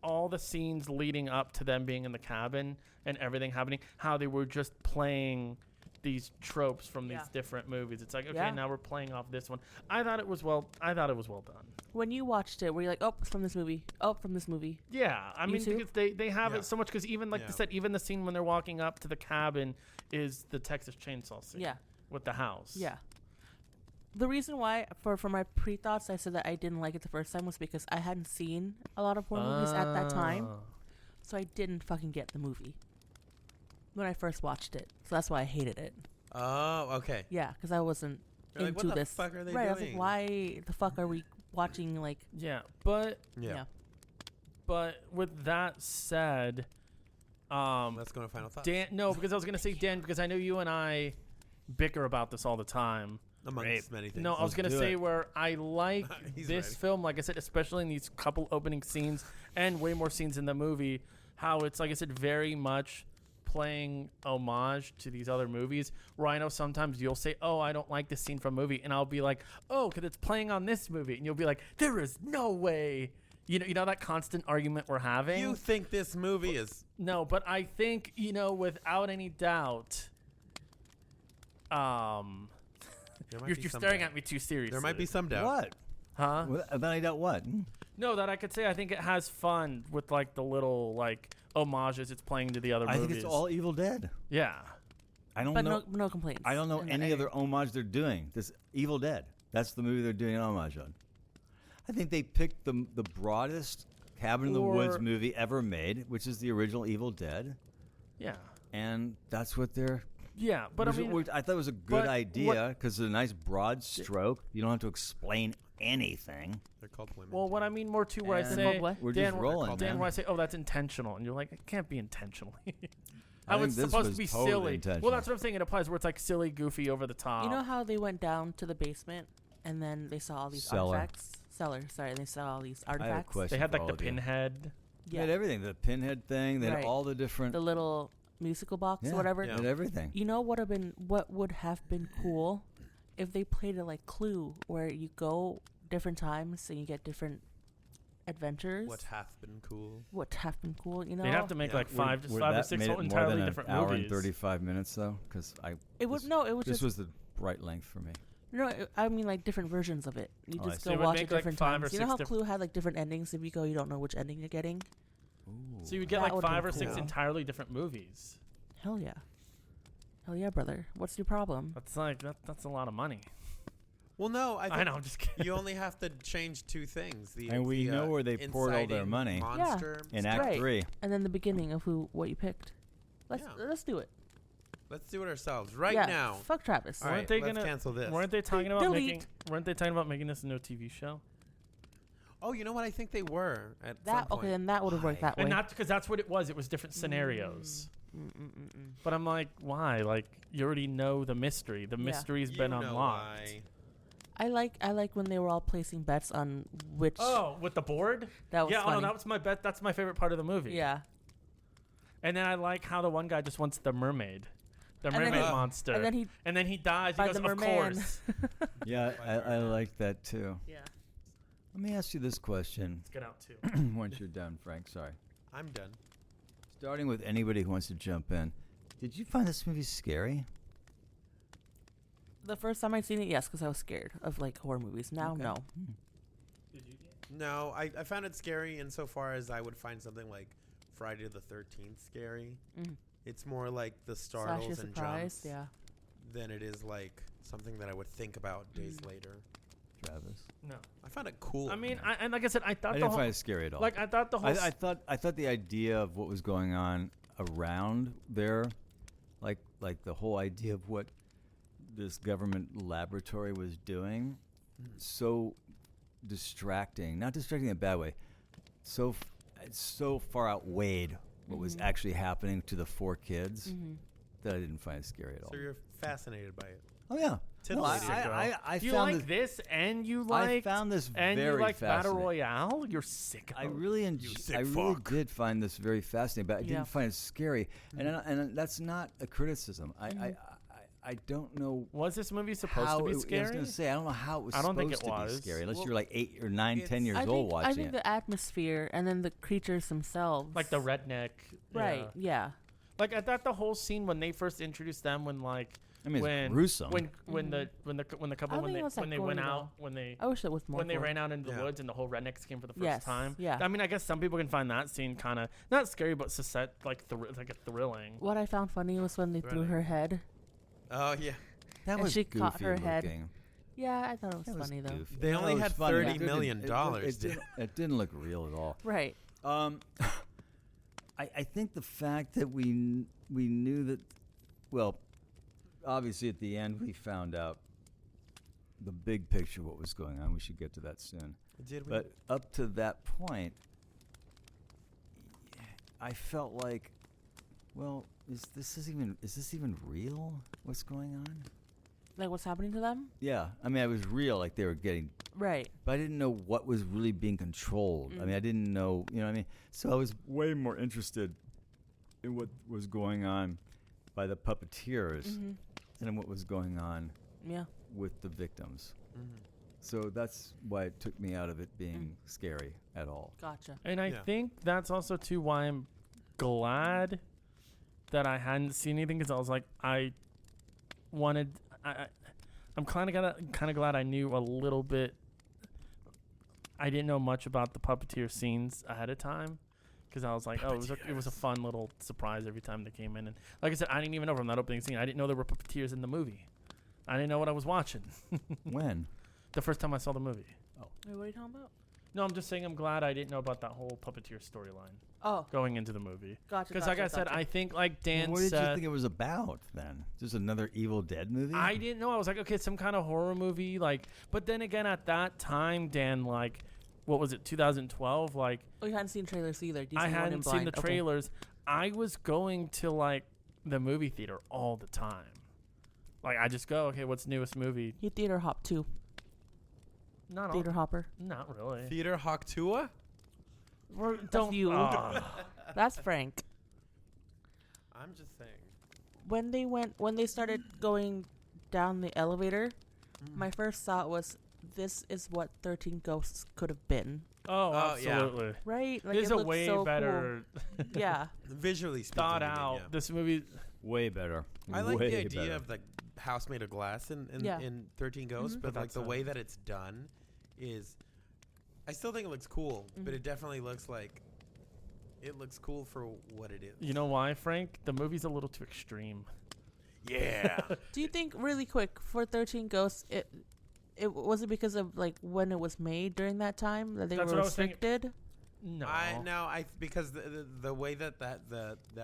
all the scenes leading up to them being in the cabin and everything happening, how they were just playing these tropes from these different movies. It's like, okay, now we're playing off this one. I thought it was well done. When you watched it, were you like, oh, it's from this movie? Oh, from this movie. Yeah, I You mean, too? because they have it so much. Because even like they said, even the scene when they're walking up to the cabin is the Texas Chainsaw scene. Yeah. With the house. Yeah. The reason why, for my pre-thoughts, I said that I didn't like it the first time was because I hadn't seen a lot of horror movies at that time. So I didn't fucking get the movie when I first watched it. So that's why I hated it. Oh, okay. Yeah, because I wasn't You're like, into what the this. fuck are they right, I was doing? like, why the fuck are we watching, like... Yeah, but Yeah. but with that said, Let's go to final thoughts. Dan. No, because I was gonna say Dan, because I know you and I bicker about this all the time. Amongst many things. No, I was going to say it. where I like He's this ready. film, like I said, especially in these couple opening scenes and way more scenes in the movie, how it's, like I said, very much playing homage to these other movies, where I know sometimes you'll say, oh, I don't like this scene from a movie, and I'll be like, oh, because it's playing on this movie, and you'll be like, there is no way. You know that constant argument we're having? You think this movie is... No, but I think, without any doubt, There might you're be some staring doubt. at me too seriously. There might be some doubt. What? Huh? Then I doubt what? No, that I could say I think it has fun with like the little like homages it's playing to the other I movies. think it's all Evil Dead. Yeah. I don't But know. no complaints. I don't know in that any area. other homage they're doing. This Evil Dead. That's the movie they're doing an homage on. I think they picked the broadest Cabin in the Woods Or- movie ever made, which is the original Evil Dead, Yeah. and that's what they're. Yeah, but I mean, I thought it was a good but idea because it's a nice broad stroke. You don't have to explain anything. They're called women. well, what I mean more too, where I And say, what? We're Dan, just rolling, Dan, man. where I say, oh, that's intentional, and you're like, it can't be intentional. I How think it's this supposed was to be totally silly. intentional. Well, that's what I'm saying. It applies where it's like silly, goofy, over the top. You know how they went down to the basement and then they saw all these Cellar. artifacts? Cellar, sorry. They saw all these I have a artifacts. question. they had for like all the of you. pinhead. They had everything. The pinhead thing. They had Right. all the different. The little musical box yeah, or whatever. They had everything. You know what would have been cool if they played it like Clue, where you go different times and you get different adventures. What hath been cool? Would have been cool, you know? They'd have to make Yeah. like five or that six made whole it entirely more than different an hour movies. and 35 minutes though, because It would this- no. It was This just was the right length for me. I mean like different versions of it. You Oh, I just see. They go would watch make, it like, different 5 or times. You know 6 how different- Clue had like different endings. If you go, you don't know which ending you're getting. So you would get That like would've 5 been or 6 cool. entirely different movies. Hell yeah, brother. What's your problem? That's like that's a lot of money. Well, no, I think I know. I'm just kidding. you only have to change two things. And we know where they poured all their inciting money. Monster. In Act Right. 3. And then the beginning of what you picked. Let's do it Let's do it ourselves right yeah, now. Fuck Travis. All right, Weren't they let's gonna- cancel this. Weren't they talking about Delete. making this into a TV show? Oh, you know what? I think they were at some That point. okay? Then that would have worked that way. And not because that's what it was. It was different scenarios. But I'm like, why? Like you already know the mystery. The Yeah. mystery's You been know unlocked. why. I like when they were all placing bets on which. Oh, with the board? That was yeah. funny. Oh no, that was my bet. That's my favorite part of the movie. Yeah. And then I like how the one guy just wants the mermaid, the And then mermaid he- monster. And then he dies. He by goes, the of merman." course. Yeah, I like that too. Yeah. Let me ask you this question Let's get out too. once you're done, Frank. Sorry. I'm done. Starting with anybody who wants to jump in. Did you find this movie scary? The first time I'd seen it, yes, because I was scared of like horror movies. Now, Okay. no. No, I found it scary insofar as I would find something like Friday the 13th scary. Mm. It's more like the Slash startles your and surprise. jumps Yeah. than it is like something that I would think about days later. Travis? No. I found it cool. I mean, and like I said, I I thought the didn't whole, find it scary at all. like I thought the whole. I thought the idea of what was going on around there, like the whole idea of what this government laboratory was doing, so distracting. Not distracting in a bad way. So far outweighed what was actually happening to the 4 kids. that I didn't find it scary at all. So you're fascinated by it. Oh yeah. No, Titillated, I you found like this and you I like found this and very you like Battle fascinating. Royale? You're sick. I really did find this very fascinating, but I Yeah. didn't find it scary. And that's not a criticism. I don't know Was this movie supposed how to be I was scary? going to say I don't know how it was I don't think supposed it to was. be scary unless Well, you're like 8 or 9, 10 years I old watching think it. the atmosphere and then the creatures themselves. Like the redneck. Right. Yeah. Like I thought the whole scene when they first introduced them when like I mean, it's when gruesome. when Mhm. the couple I when think they it was, like, when they gory, went out though. when they I wish it was more. when they gory. ran out into the Yeah. woods and the whole rednecks came for the first Yes, time. yeah. I mean, I guess some people can find that scene kind of not scary, but like like a thrilling. What I found funny was when they threw Running. her head. Oh yeah. that and was she goofy caught her head. looking. Yeah, I thought it was That was funny though. goofy. They No, only it was had funny. $30 It didn't- million. It didn't look real at all. Right. I think the fact that we knew that, well, obviously at the end we found out the big picture of what was going on. We should get to that soon. Did we? But up to that point, I felt like, well, is this even real? What's going on? Like what's happening to them? Yeah, I mean, it was real, like they were getting, Right. but I didn't know what was really being controlled. I mean, I didn't know, you know what I mean? So I was way more interested in what was going on by the puppeteers Mhm. than what was going on Yeah. with the victims. Mhm. So that's why it took me out of it being scary at all. Gotcha. And I Yeah. think that's also too why I'm glad that I hadn't seen anything because I was like I wanted. I'm kind of glad I knew a little bit. I didn't know much about the puppeteer scenes ahead of time because I was like, oh, it was a fun little surprise every time they came in. And like I said, I didn't even know from that opening scene. I didn't know there were puppeteers in the movie. I didn't know what I was watching When? the first time I saw the movie. Wait, what are you talking about? No, I'm just saying I'm glad I didn't know about that whole puppeteer storyline Oh, going into the movie. gotcha. Because like I said, gotcha. I think like Dan What did you said, think it was about then? Just another Evil Dead movie? I didn't know. I was like, okay, some kind of horror movie. Like, but then again, at that time, Dan, like, what was it, 2012? Like, Oh, you hadn't seen trailers either. You I seen One in hadn't seen Blind. the Okay. trailers. I was going to like the movie theater all the time. Like, I just go, okay, what's newest movie? You theater hop too. Not Theater all, hopper. not really. Theater Hawktua? Don't you. ah. That's Frank. I'm just saying. When they started going down the elevator, my first thought was, this is what 13 Ghosts could have been. Oh, Oh, yeah. absolutely. Right? Like, There's it a looked way so better Cool. Yeah. Visually speaking. thought you mean, out. yeah. This movie. Way better. I like Way the idea better. of the house made of glass in Yeah. 13 Ghosts, Mhm. but But like the that's way that it's done is, I still think it looks cool, but Mhm. it definitely looks like, it looks cool for what it is. You know why, Frank? The movie's a little too extreme. Yeah. Do you think, really quick, for 13 Ghosts, it was it because of like when it was made during that time that they That's were what I was thinking. restricted? No. Because the way that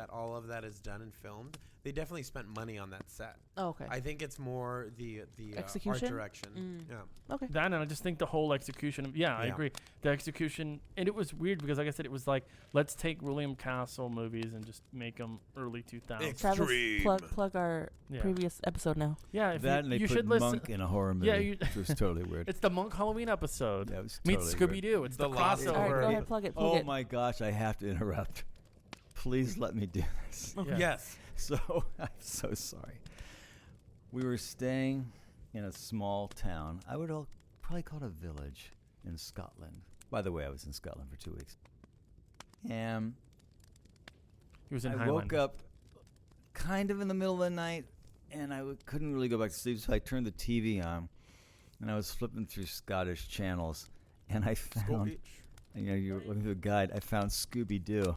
all of that is done and filmed, they definitely spent money on that set. Oh, okay. I think it's more the art Execution? direction. Mm. Yeah. Okay. That and I just think the whole execution. Yeah, I Yeah. agree. The execution, and it was weird because, like I said, it was like let's take William Castle movies and just make them early 2000s. Travis, Extreme. plug our Yeah, previous episode now. yeah. If That and they you put should listen. Monk in a horror movie, Yeah, you- which was totally weird. It's the Monk Halloween episode. Yeah, it was Meets totally Scooby weird. Doo. It's The the Lost- All right, crossover. go ahead, plug it. Plug Oh it. my gosh, I have to interrupt. Please let me do this. Okay. Yeah. Yes. So, I'm so sorry. We were staying in a small town. I would probably call it a village in Scotland. By the way, I was in Scotland for 2 weeks. And He was in I Highland. woke up kind of in the middle of the night, and I couldn't really go back to sleep, so I turned the TV on, and I was flipping through Scottish channels, and I found, you're looking through the guide, I found Scooby-Doo.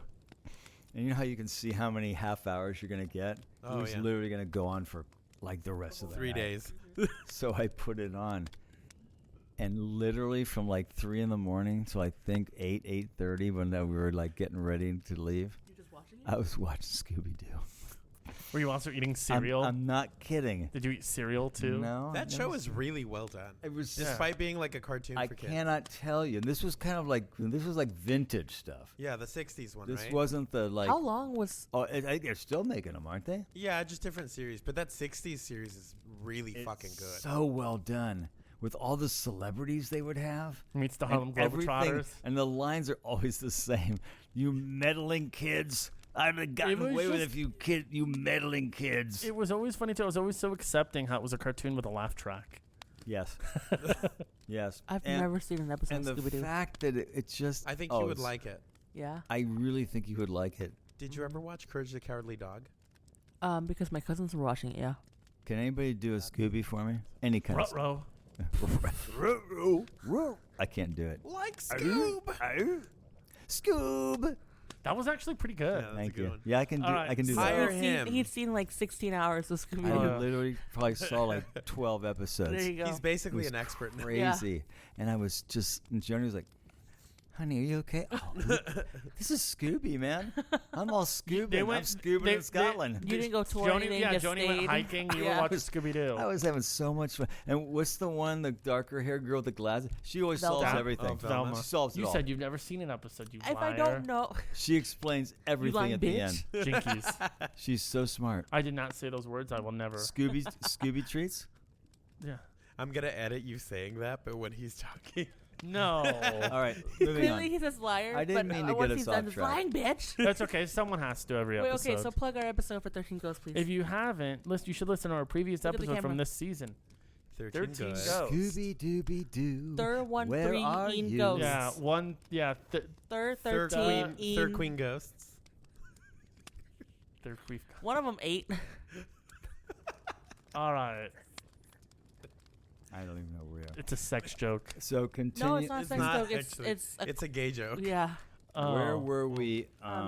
And you know how you can see how many half hours you're going to get? Oh, it was yeah. literally going to go on for like the rest of the 3 night. days. So I put it on. And literally from like 3 in the morning till I think 8:30 when we were like getting ready to leave, You're just watching I was watching Scooby-Doo. Were you also eating cereal? I'm not kidding. Did you eat cereal too? No. That show is really well done. It was Despite being like a cartoon I for kids. cannot tell you. This was kind of like vintage stuff. Yeah, the 60s one, This right? wasn't the like. How long was? Oh, they're still making them, aren't they? Yeah, just different series. But that 60s series is really fucking good. So well done with all the celebrities they would have. Meets the And Harlem Globetrotters. and the lines are always the same. You meddling kids. I'd have gotten was away with it just- if you meddling kids. It was always funny too. I was always so accepting how it was a cartoon with a laugh track. Yes. Yes. I've And- never seen an episode And of the Scooby Doo. fact that it's just. I think you would like it. Yeah. I really think you would like it. Did you ever watch Courage the Cowardly Dog? Because my cousins were watching it. Yeah. Can anybody do a Scooby for me? Any kind of. Ruh-roh. I can't do it. Like Scoob! Scoob. That was actually pretty good. Yeah, that's Thank a good you. one. Yeah, I can do. All right, I can do hire that. him. He'd seen like 16 hours of Scooby I Doo. Yeah. literally probably saw like 12 episodes. There you go. He's basically It an was expert now. Crazy. And I was just. And Joni was like, "Honey, are you okay?" Oh, this is Scooby, man. I'm all Scooby. I'm Scoobing in Scotland. You didn't go touring. Joni, you yeah, just Joni stayed. went hiking. You Yeah. were watching Scooby Doo. I was having so much fun. And what's the one, the darker haired girl with the glasses? She always Velma. solves Vel- everything. oh, Velma. She solves it You all. said you've never seen an episode. You If liar. I don't know, She explains everything lying at the end. bitch. Jinkies. She's so smart. I did not say those words. I will never. Scooby treats? Yeah. I'm going to edit you saying that, but when he's talking. No. All right, moving clearly on. he says liar. I didn't but mean to once get he's us done, off it's track. lying, bitch. That's okay. Someone has to every Wait, episode. okay, so plug our episode for 13 Ghosts, please. If you haven't, you should listen to our previous Look at the episode from camera. this season. 13 13 Ghosts. Ghosts. Scooby Dooby Doo. Third one, Where three, are Ian you? Ghosts. Yeah, one. Yeah, Third, Third 13, queen, third Ian. queen Ghosts. third queen. One of them 8. All right, I don't even know where we are. it's a sex joke. So continue. No, it's not It's sex not joke. It's actually. it's a, It's a gay joke. yeah. Where Oh. were we?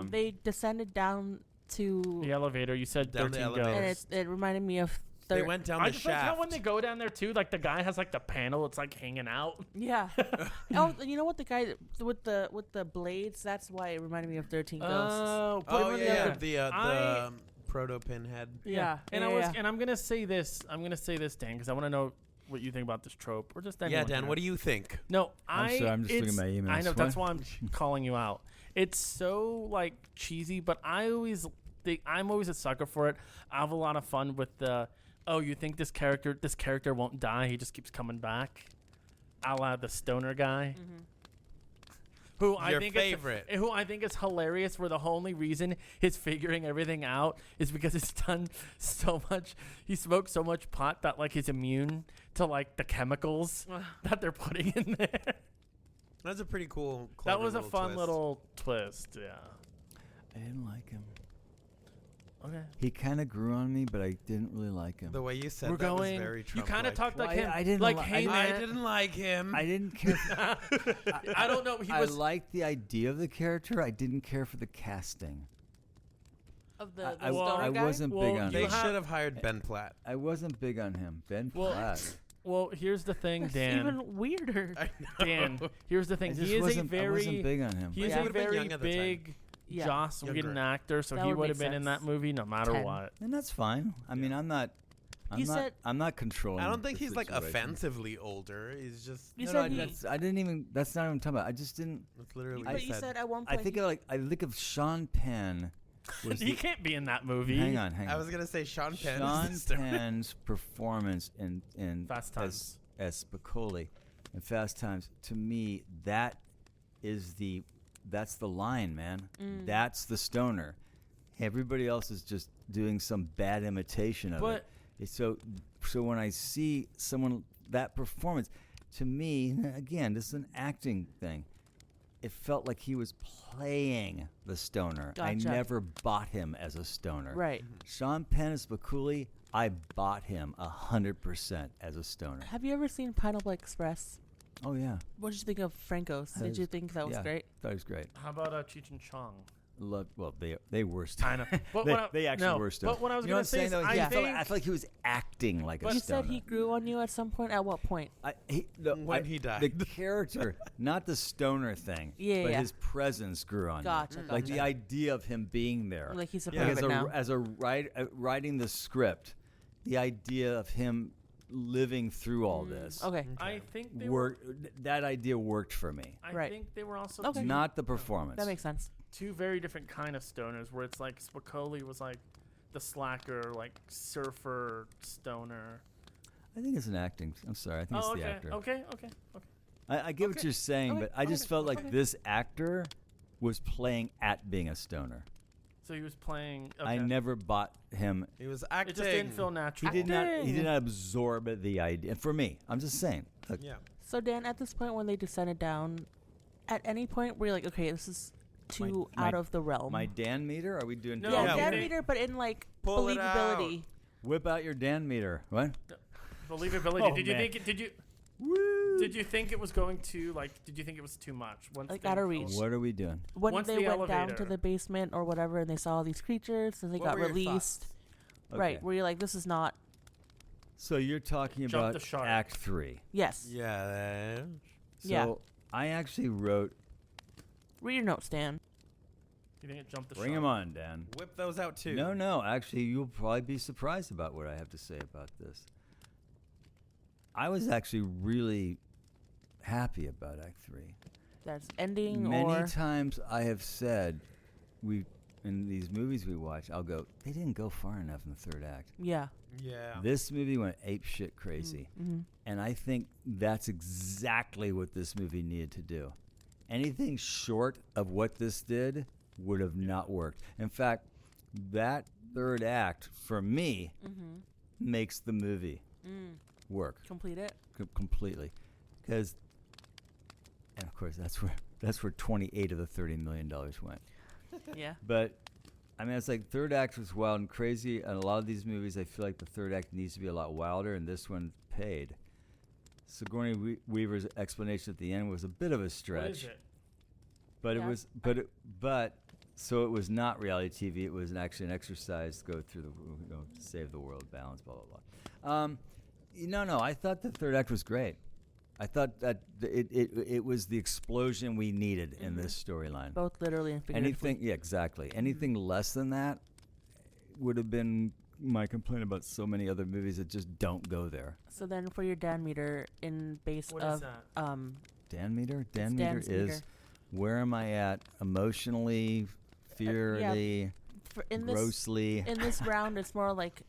They descended down to, The elevator. You said Down the 13 elevator. and ghosts. it reminded me of They third. went down I the just like how shaft. when they go down there too, like the guy has like the panel, it's like hanging out. Yeah. Oh, you know what? The guy with the blades. That's why it reminded me of 13 Ghosts. Oh, put him Oh, in yeah, there. the I- proto pinhead. Yeah. And yeah, I was, yeah. and I'm gonna say this, Dan, because I want to know what you think about this trope, or just Yeah, anyone Dan, here. what do you think? No, I'm sorry, I'm just looking at my emails. I know that's What? why I'm calling you out. It's so like cheesy, but I'm always a sucker for it. I have a lot of fun with the. Oh, you think this character won't die? He just keeps coming back, a la the stoner guy. Who I Your think favorite. who I think is hilarious. Where the only reason he's figuring everything out is because he's done so much. He smoked so much pot that like he's immune to like the chemicals that they're putting in there. That's a pretty cool. That clever was a fun twist. little twist. Yeah. I didn't like him. Okay. He kind of grew on me, but I didn't really like him. The way you said We're that going. was very You Trump. kind of talked like Well, him. I didn't like, li- hey I man. I didn't like him. I didn't care. I don't know. He I was. liked the idea of the character. I didn't care for the casting. Of the I stoner guy? wasn't big on They him. should have hired Ben Platt. I wasn't big on him. Ben Well, Platt. Well, here's the thing, That's Dan. even weirder. I know. Dan, here's the I thing. just He is a wasn't, I wasn't very. big on him. He is Yeah. a Would've been very young at the time. big Yeah. Joss Whedon Younger. actor, so That he would would make have been in that sense. movie no matter 10. what. And that's fine. I mean, I'm not. He said- I'm not controlling. I don't think the he's like situation. offensively older. He's just. You No, said no, he. I didn't even. That's not even talking about. I just didn't. That's literally But what you he said at one I point. think I think of Sean Penn. Was He the, can't be in that movie. hang on. I was gonna say Sean Penn. Sean is the stoner. Penn's performance in Fast Times. as Spicoli in Fast Times, to me, that's the line, man. That's the stoner. Everybody else is just doing some bad imitation of But- it. So when I see someone that performance, to me, again, this is an acting thing. It felt like he was playing the stoner. I Gotcha. never bought him as a stoner. Right. Sean Penn as Spicoli, I bought him 100% as a stoner. Have you ever seen Pineapple Express? Oh yeah, What did you think of Franco's? Did you think that was yeah, great? That was great. How about Cheech and Chong? loved. Well, they were I know. stoners. But They actually were stoners. But what I was You know going what to say I'm is, saying? Though? I think I feel like he was acting like a You stoner. said he grew on you at some point. At what point? When he died. The character, not the stoner thing, Yeah, but yeah. his presence grew on Gotcha, me. Like gotcha. the idea of him being there. Like he's a Yeah. part of it now. As a writing the script, the idea of him living through all this Okay. I think they were. that idea worked for me. I Right. think they were also Okay. Not the performance. That makes sense. two very different kind of stoners. Where it's like Spicoli was like the slacker, like surfer stoner. I think it's an acting. I'm sorry. I think Oh, it's the okay, actor. okay. I get what Okay. you're saying, Okay, but I just okay, felt like okay. this actor was playing at being a stoner. So he was playing. Okay. I never bought him. He was It acting. just didn't feel He natural. did not. He Acting. did not absorb the idea. For me, I'm just saying. Look, Yeah. So Dan, at this point when they descended down, at any point were you like, okay, this is too My- out of the realm? my Dan meter. Are we doing? No, yeah, Yeah, Dan we- meter, but in like Pull it believability. Whip out your Dan meter. What? Believability. Oh, did you man. think? Did you? Woo! Did you think it was going to like? Did you think it was too much? Once Like they- out of reach. What are we doing? When Once they the went down to elevator- the basement or whatever, and they saw all these creatures, and they What got were your released. thoughts? Right, Okay. where you're like, this is not. So you're talking Jump about the shark. Act 3. Yes. Yeah. So Yeah. I actually wrote. Read your notes, Dan. You think it jumped the Bring shark? him on, Dan. Whip those out too. No. Actually, you'll probably be surprised about what I have to say about this. I was actually really happy about Act 3. That's ending Many or times I have said, in these movies we watch, I'll go, they didn't go far enough in the third act. yeah. Yeah. This movie went ape shit crazy. Mm-hmm. And I think that's exactly what this movie needed to do. Anything short of what this did would have not worked. In fact, that third act, for me, makes the movie work Complete it. completely. Because, and of course, that's where 28 of the $30 million went. Yeah. But I mean, it's like third act was wild and crazy, and a lot of these movies, I feel like the third act needs to be a lot wilder, and this one paid. Sigourney Weaver's explanation at the end was a bit of a stretch, What is it? but Yeah. it was, so it was not reality TV. It was actually an exercise to go through to save the world, balance, blah blah blah. No, I thought the third act was great. I thought that it was the explosion we needed in this storyline. Both literally and figuratively. Anything, yeah, exactly. Anything less than that would have been my complaint about so many other movies that just don't go there. So then, for your Dan meter, in base What of is that? Dan meter? Dan It's meter Dan's is meter. where am I at emotionally, fearly, in grossly? this round, it's more like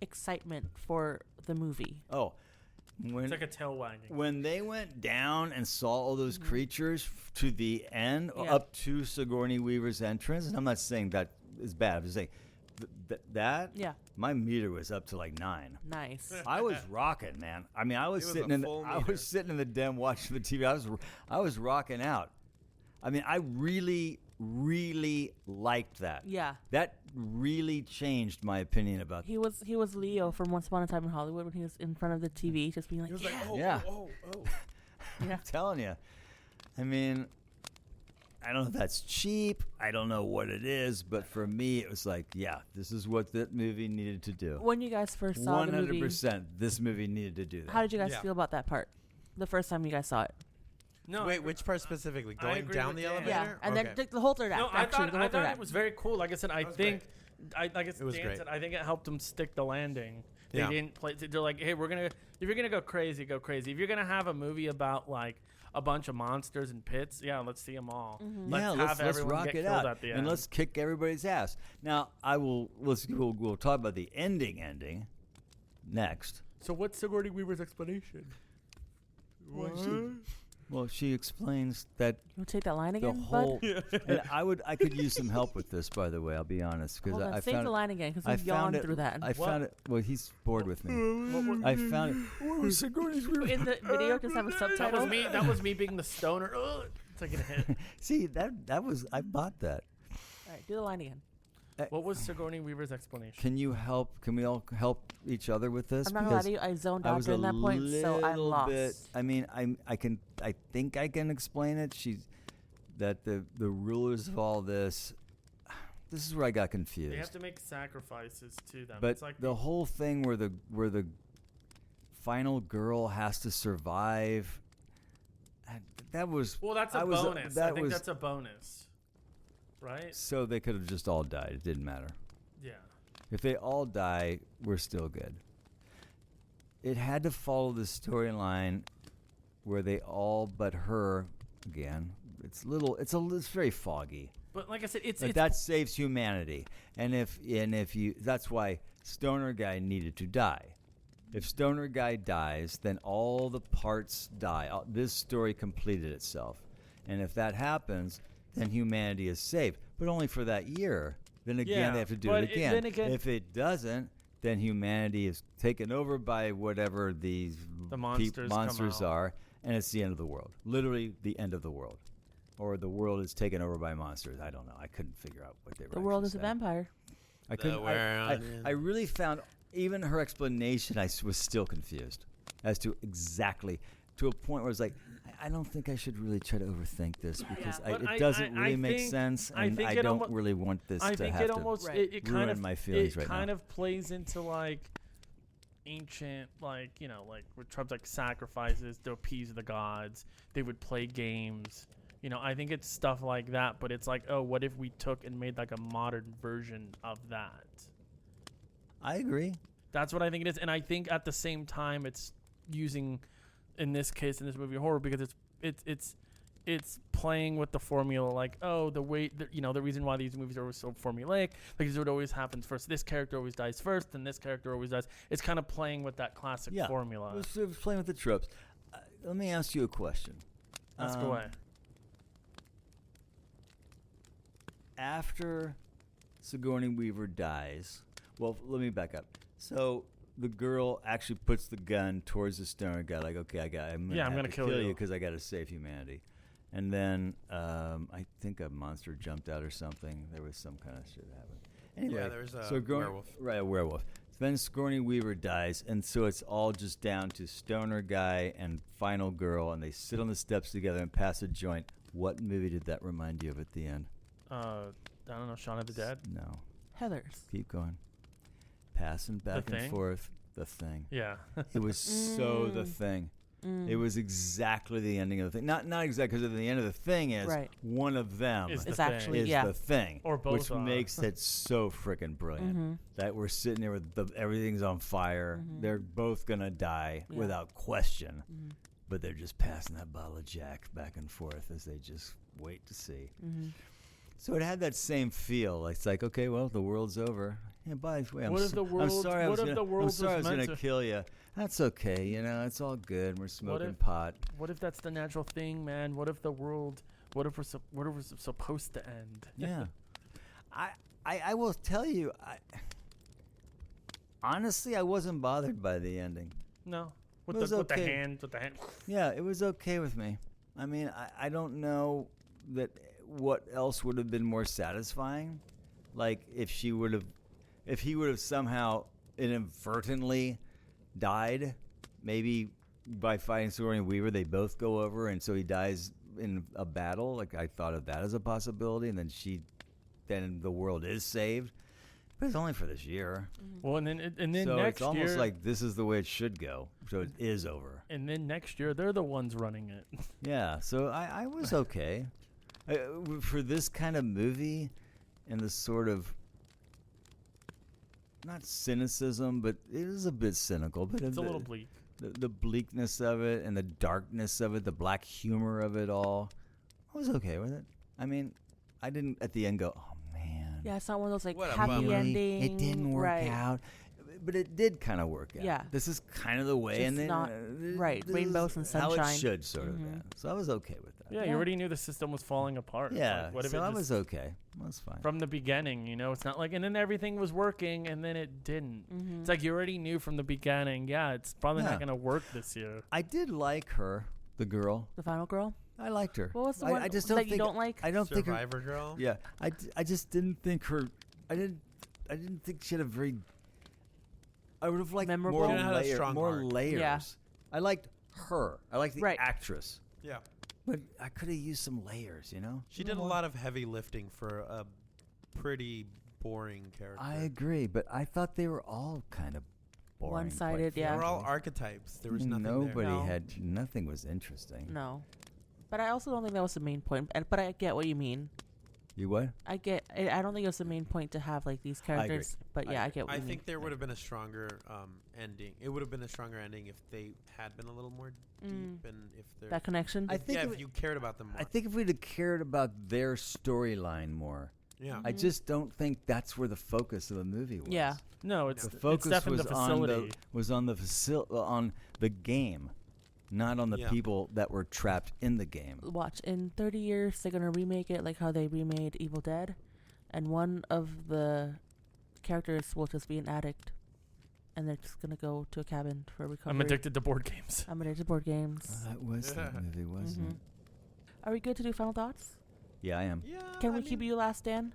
excitement for the movie. Oh, It's when like a tail wagging. when they went down and saw all those creatures to the end, Yeah. up to Sigourney Weaver's entrance, and I'm not saying that is bad. I'm just saying that Yeah. my meter was up to like 9. Nice. I was rocking, man. I mean, I was It was sitting a in full I meter. was sitting in the den watching the TV. I was rocking out. I mean, I really liked that. Yeah. That really changed my opinion about He was Leo from Once Upon a Time in Hollywood when he was in front of the TV, just being like, He was yeah. like, oh, Yeah. oh, oh. Yeah. I'm telling you. I mean, I don't know if that's cheap. I don't know what it is, but for me, it was like, yeah, this is what that movie needed to do. When you guys first saw the movie, 100%. This movie needed to do that. how did you guys Yeah. feel about that part? The first time you guys saw it. No, Wait, which part specifically? I Going agree down with the Dan. elevator? Yeah, and Okay. then the whole third act. No, I actually, thought the whole third it act. was very cool. Like I said, I was think, like I It was Dan great. said, I think it helped them stick the landing. They Yeah. didn't play. They're like, hey, if you're gonna go crazy, go crazy. If you're gonna have a movie about like a bunch of monsters and pits, yeah, let's see them all. Yeah, let's have everyone rock get it killed out at the and end. let's kick everybody's ass. Now, we'll talk about the ending next. So what's Sigourney Weaver's explanation? Well, she explains that You want to take that line the again, whole. bud? And I could use some help with this, by the way. I'll be honest, because Hold on, I save found the line again, because I we found yawned it through that. I found it. Well, he's bored with me. What I found it. What was Sigourney's In the video, just have a that subtitle. was me. That was me being the stoner. Ugh, taking a hit. See, that was I bought that. All right, do the line again. What was Sigourney Weaver's explanation? Can you help? Can we all help each other with this? I'm not gonna lie Because to you, I zoned I out was during that point, so I'm little lost. bit. I mean, I think I can explain it. That the rulers of all this this is where I got confused. They have to make sacrifices to them. But it's like the whole thing where the final girl has to survive, that was well, that's a bonus. I think that's a bonus, right? So they could have just all died. It didn't matter. Yeah. If they all die, we're still good. It had to follow the storyline where they all but her again. It's very foggy. But like I said, But that saves humanity. And if you, that's why Stoner Guy needed to die. If Stoner Guy dies, then all the parts die. This story completed itself. And if that happens, then humanity is saved. But only for that year. Then again, they have to do it again. If it doesn't, then humanity is taken over by whatever the monsters are, and it's the end of the world. Literally the end of the world. Or the world is taken over by monsters. I don't know. I couldn't figure out what they were. The world is a vampire. I couldn't. I really found even her explanation. I was still confused as to exactly to a point where I was like, I don't think I should really try to overthink this because it doesn't really make sense, and I don't really want this to have to ruin my feelings right now. It kind of plays into like ancient, like with tribes like sacrifices to appease the gods. They would play games. I think it's stuff like that, but it's like, oh, what if we took and made like a modern version of that? I agree. That's what I think it is, and I think at the same time it's using, in this case, in this movie, horror, because it's playing with the formula, like, oh, the reason why these movies are always so formulaic, because it always happens first. This character always dies first, and this character always dies. It's kind of playing with that classic formula. It's sort of playing with the tropes. Let me ask you a question. Ask away. After Sigourney Weaver dies, well, let me back up. So the girl actually puts the gun towards the Stoner Guy, like, okay, I'm gonna kill you because I got to save humanity. And then I think a monster jumped out or something. There was some kind of shit that happened. Anyway, there was a werewolf. Right, a werewolf. Then Sigourney Weaver dies, and so it's all just down to Stoner Guy and Final Girl, and they sit on the steps together and pass a joint. What movie did that remind you of at the end? I don't know, Shaun of the Dead? No. Heathers. Keep going. Passing back and forth. The Thing. Yeah. It was so The Thing. It was exactly the ending of The Thing. Not exactly, because the end of The Thing is one of them is The Thing. Or both which makes it so freaking brilliant. That we're sitting there with everything's on fire. They're both going to die without question. But they're just passing that bottle of Jack back and forth as they just wait to see. So it had that same feel. It's like, okay, well, the world's over. Yeah, by the way, I'm sorry I was going to kill you. That's okay, it's all good. We're smoking pot. What if that's the natural thing, man? What if we're supposed to end? Yeah. I will tell you, honestly, I wasn't bothered by the ending. No. With the hand. Yeah, it was okay with me. I mean, I don't know what else would have been more satisfying. Like if he would have somehow inadvertently died, maybe by fighting Sigourney Weaver, they both go over, and so he dies in a battle. Like I thought of that as a possibility, and then the world is saved. But it's only for this year. Well, and then so next year, it's almost like this is the way it should go. So it is over. And then next year, they're the ones running it. Yeah. So I was okay for this kind of movie, and the sort of not cynicism, but it is a bit cynical. But it's a little bleak. The bleakness of it and the darkness of it, the black humor of it all, I was okay with it. I mean, I didn't at the end go, oh man. Yeah, it's not one of those like What a happy bummer. ending. It didn't work out. But it did kind of work out. Yeah. This is kind of the way. Just and then, not this rainbows and is how sunshine. it should sort of. Yeah. So I was okay with that. Yeah, you already knew the system was falling apart. Yeah. Like, what if So it I just- was okay. I was fine. from the beginning, it's not like, and then everything was working and then it didn't. It's like you already knew from the beginning, it's probably not going to work this year. I did like her, the girl. The final girl. I liked her. What was the one I just don't that think you don't like? I don't think her. Survivor Girl? Yeah. I just didn't think her. I didn't think she had a very. I would have liked Memorable? more, She had a strong more heart. layers. Yeah. I liked her. I liked the Right. actress. Yeah. But I could have used some layers, She did a lot of heavy lifting for a pretty boring character. I agree, but I thought they were all kind of boring. One-sided, quite yeah. They were all frankly. archetypes. There was nothing Nobody there. No. had. Nothing was interesting. No. But I also don't think that was the main point. But I get what you mean. You what? I don't think it was the main point to have like these characters. But yeah, I get what I you mean. think there would have been a stronger ending. It would have been a stronger ending if they had been a little more deep and if they're That connection. I think if you cared about them more. I think if we'd have cared about their storyline more, yeah. I just don't think that's where the focus of the movie was. Yeah. No, it's The it's focus definitely was the on facility. on the game, not on the Yeah. people that were trapped in the game. Watch, in 30 years they're gonna remake it like how they remade Evil Dead, and one of the characters will just be an addict, and they're just gonna go to a cabin for recovery. I'm addicted to board games. I'm addicted to board games. That was that movie, wasn't Mhm. it? Are we good to do final thoughts? Yeah, I am. Yeah. Can I we keep mean- you last, Dan?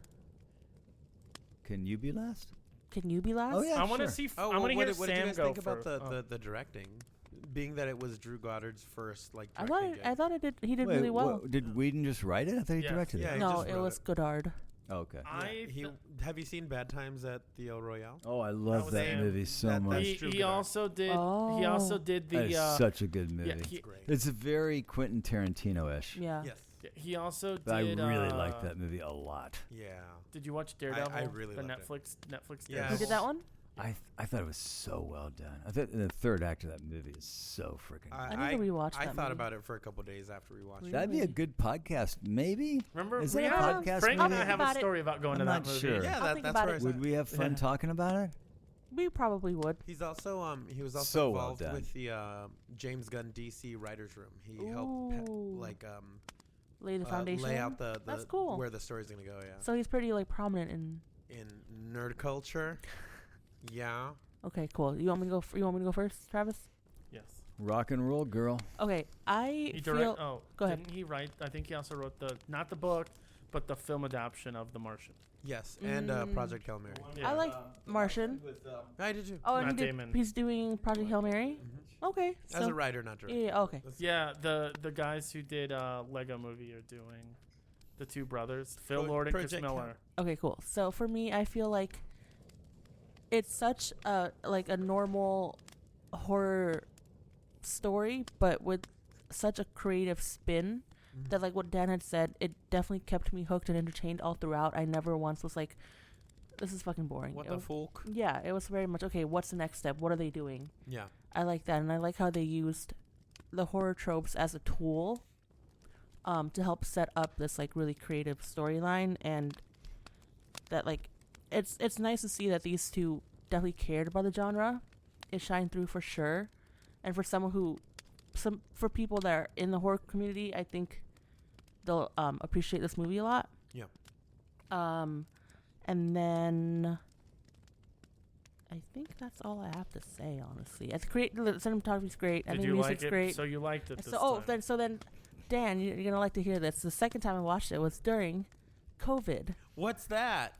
Can you be last? Can you be last? Oh, yeah. I want to sure. see. Oh, I want to hear what did you Sam guys go think about first. the directing? Being that it was Drew Goddard's first I directing thought gig. I thought it did. He did Wait, really well. did Whedon just write it? I thought he Yes. directed Yeah, it. he No, just it wrote was it. Goddard. Oh, okay. Have you seen Bad Times at the El Royale? Oh, I love was that Sam. movie so That- much. that's Drew he Goddard. also did. He Oh. also did That the. is such a good movie. yeah, he, Great. It's very Quentin Tarantino-ish. Yeah. Yes. he also did. But I really like that movie a lot. Yeah. Did you watch Daredevil? really the loved it. Netflix. Yeah. He Daredevil? did that one. I thought it was so well done. I thought the third act of that movie is so freaking good. I need to rewatch I that thought movie. about it for a couple days after we watched That'd be a Really? good podcast, maybe. Remember, Is we that a have- podcast Frank movie? and I have a About it. story about going I'm to that not movie. sure. it. Yeah, I'll think that's about where it. I Would we have fun Yeah. talking about it? We probably would. He's also he was also So well involved done. with the James Gunn DC writers room. He helped Ooh. Lay the lay foundation. out the That's cool. where the story's gonna go. Yeah. So he's pretty like prominent in. In nerd culture, yeah. Okay, cool. You want me to go? You want me to go first, Travis? Yes. Rock and roll, girl. Okay, I He feel. direct. Oh, Go ahead. Didn't he write? I think he also wrote not the book, but the film adaptation of The Martian. Yes, and Project Hail Mary. Yeah. I like Martian. I did too. Oh, and Matt he Damon. he's doing Project Hail Mary. Okay, As so a writer, not director. yeah, okay. Yeah, the guys who did Lego Movie are doing the two brothers, Phil Pro- Lord and Chris Project Miller. Okay, cool. So for me, I feel like it's such a like a normal horror story, but with such a creative spin that, like what Dan had said, it definitely kept me hooked and entertained all throughout. I never once was like, "This is fucking boring." What It the was- folk? Yeah, it was very much okay. What's the next step? What are they doing? Yeah. I like that, and I like how they used the horror tropes as a tool to help set up this like really creative storyline, and that like it's nice to see that these two definitely cared about the genre. It shined through for sure, and for someone who for people that are in the horror community, I think they'll appreciate this movie a lot. Yeah. And then I think that's all I have to say, honestly. It's great. The cinematography's great. I Did think you music's like it? great. So you liked it this So time. then, Dan, you're gonna like to hear this. The second time I watched it was during COVID. What's that?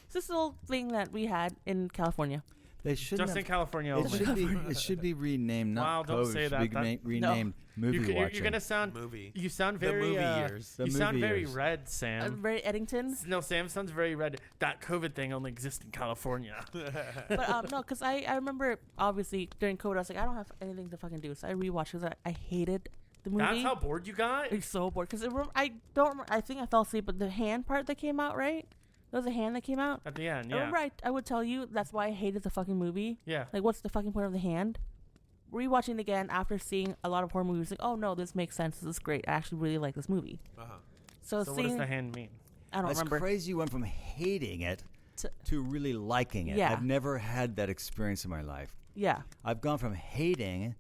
It's this little thing that we had in California. They should Just in California It only. it should be renamed. Not Wow, don't COVID. say It should that. be That- renamed movie You're watching. gonna sound. Movie. You sound The very. movie years. The You sound movie very years. red, Sam. Very Eddington. No, Sam sounds very red. That COVID thing only exists in California. But no, because I remember obviously during COVID I was like, I don't have anything to fucking do, so I rewatched because I hated the movie. That's how bored you got? I was so bored because I don't remember, I think I fell asleep, but the hand part that came out, right? There was a hand that came out. At the end, I yeah. remember I would tell you that's why I hated the fucking movie. Yeah. Like, what's the fucking point of the hand? Rewatching it again after seeing a lot of horror movies, like, oh no, this makes sense. This is great. I actually really like this movie. Uh-huh. So So what seeing, does the hand mean? I don't That's remember. crazy. You went from hating it To- to really liking it. Yeah. I've never had that experience in my life. Yeah, I've gone from hating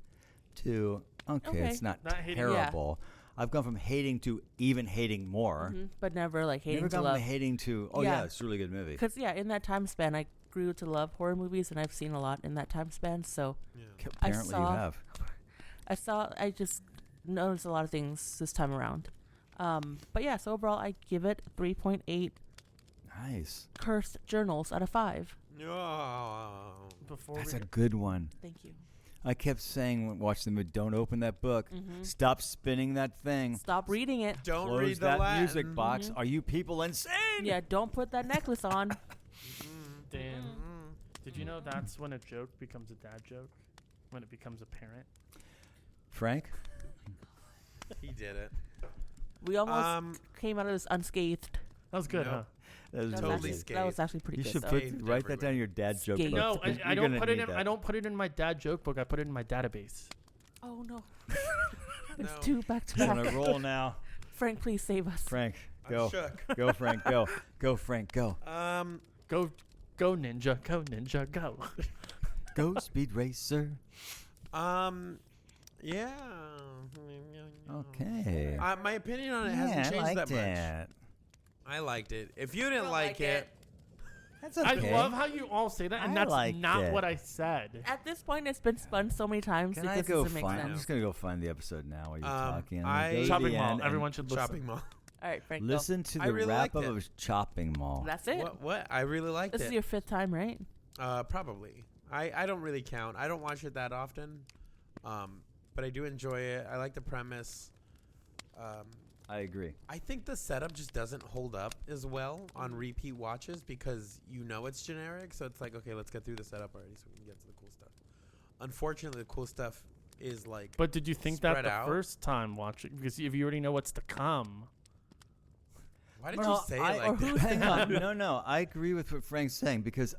to okay. It's not Not hating. terrible. I've gone from hating to even hating more. but never like hating Never to gone love. from hating to Yeah. it's a really good movie. Because in that time span, I grew to love horror movies, and I've seen a lot in that time span. So Yeah. Apparently you saw- have. I just noticed a lot of things this time around. But yeah, so overall, I give it 3.8 Nice. cursed journals out of 5. Oh. Before That's we a good one. Thank you. I kept saying when watching the movie, don't open that book. Mhm. Stop spinning that thing. Stop reading it. Don't Close read the that Latin. music box. Are you people insane? Yeah, don't put that necklace on. Dan, Mm. did you know that's when a joke becomes a dad joke? When it becomes apparent? Frank? He did it. We almost came out of this unscathed. That was good, Nope. huh? That was Totally really- scathed. That was actually pretty You good. should though. put, Scathed write that down in your dad joke Scathed. book. No, because I you're don't gonna put it need in. that. I don't put it in my dad joke book. I put it in my database. Oh no. No. It's two back to He's on back. a roll now. Frank, please save us. Frank, I'm go. shook. Go, Frank, go. Go, Frank, go. Go, go ninja, go ninja, go. Go, Speed Racer. Yeah. Okay. My opinion on it hasn't changed I that liked much. it. I liked it. If you didn't like it, That's I okay. love how you all say that, and I that's liked not it. what I said. At this point, it's been spun so many times. Can it I just go doesn't make find? I'm sense. just gonna go find the episode now while you're talking. I'm I- gonna go to Shopping the mall. end and Everyone should listen. shopping mall. All right, Frank, listen to I the really wrap liked up it. of Chopping Mall. go. That's it. What? I really liked This it. is your 5th time, right? Probably. I don't really count. I don't watch it that often. But I do enjoy it. I like the premise. I agree. I think the setup just doesn't hold up as well on repeat watches because you know it's generic. So it's like, okay, let's get through the setup already so we can get to the cool stuff. Unfortunately, the cool stuff is like. But did you think that Spread the out. first time watching? Because if you already know what's to come. Why did Well, you say it I- like or that? who's Hang on. No. I agree with what Frank's saying because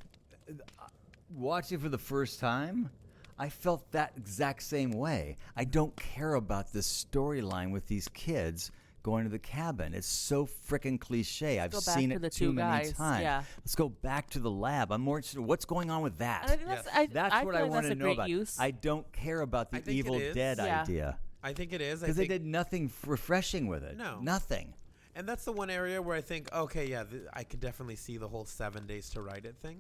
watching for the first time, I felt that exact same way. I don't care about this storyline with these kids going to the cabin. It's so freaking cliche. I've Go back seen to it the too two many guys. times. Yeah. Let's go back to the lab. I'm more interested in what's going on with that. And I think Yes. That's I what feel I like want that's to a know great about. use. I don't care about I the think it Evil is. Dead Yeah. idea I think it is. I because they think, did nothing refreshing with it. No. Nothing. and that's the one area where I think, okay, yeah, I could definitely see the whole 7 days to write it thing.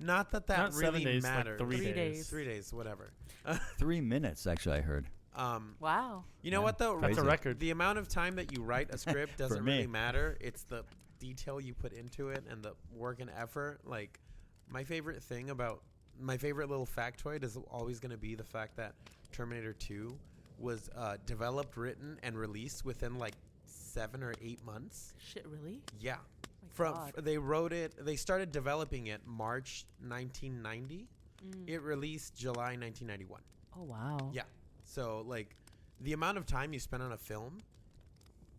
Not that Not really 7 days, like matters. 3 3 days. days. 3 days, whatever. 3 minutes, actually, I heard. Wow. You know Yeah. what though? That's a Crazy. record. The amount of time that you write a script doesn't me. really matter. It's the detail you put into it and the work and effort. Like my favorite thing about my favorite little factoid is always going to be the fact that Terminator 2 was developed, written, and released within like 7 or 8 months. Shit, really? Yeah. My God. They wrote it. They started developing it March 1990. It released July 1991. Oh wow. Yeah. So, like, the amount of time you spend on a film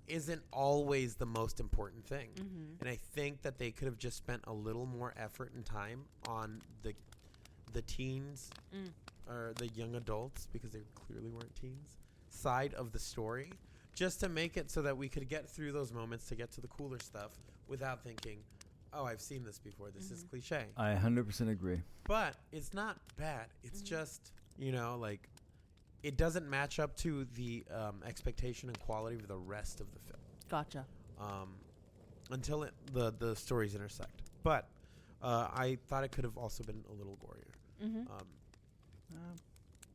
isn't always the most important thing. Mm-hmm. And I think that they could have just spent a little more effort and time on the teens or the young adults, because they clearly weren't teens, side of the story, just to make it so that we could get through those moments to get to the cooler stuff without thinking, oh, I've seen this before. This is cliche. I 100% agree. But it's not bad. It's just, you know, like, it doesn't match up to the expectation and quality of the rest of the film Gotcha. until the stories intersect. But I thought it could have also been a little gorier. Mm-hmm.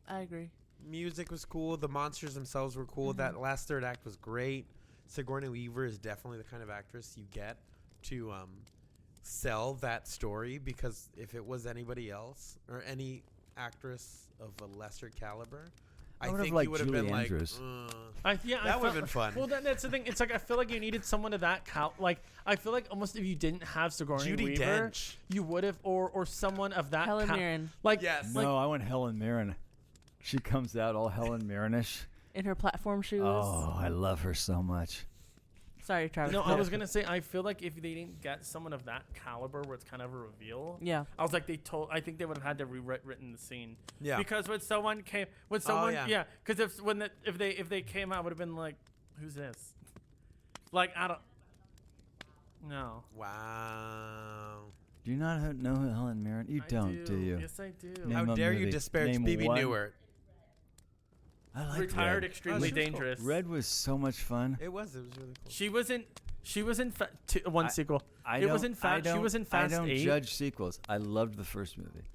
I agree. Music was cool. The monsters themselves were cool. That last third act was great. Sigourney Weaver is definitely the kind of actress you get to sell that story, because if it was anybody else or any actress of a lesser caliber, I would've think liked you would have Julie been Andrews. like, that would've been fun. Well, that's the thing. It's like I feel like you needed someone of that like I feel like almost if you didn't have Sigourney Judi Weaver, Dench. you would have, or someone of that. Helen Mirren Like Yes. like, No, I want Helen Mirren. She comes out all Helen Mirren-ish. in her platform shoes. Oh, I love her so much. Sorry, Travis. No, I was gonna say I feel like if they didn't get someone of that caliber, where it's kind of a reveal. Yeah. I was like, I think they would have had to rewritten the scene. Yeah. Because when someone came, yeah. Because if they came out, would have been like, who's this? Like I don't. No. Wow. Do you not know who Helen Mirren? You I don't, do you? Yes, I do. Name How a dare you movie. disparage Name BB one. Newart? I like Retired, Red. extremely she was cool. dangerous. Red was so much fun. It was really cool. She was in one sequel. I It was don't- in Fast. I She was don't- in Fast I don't 8. judge sequels. I loved the first movie.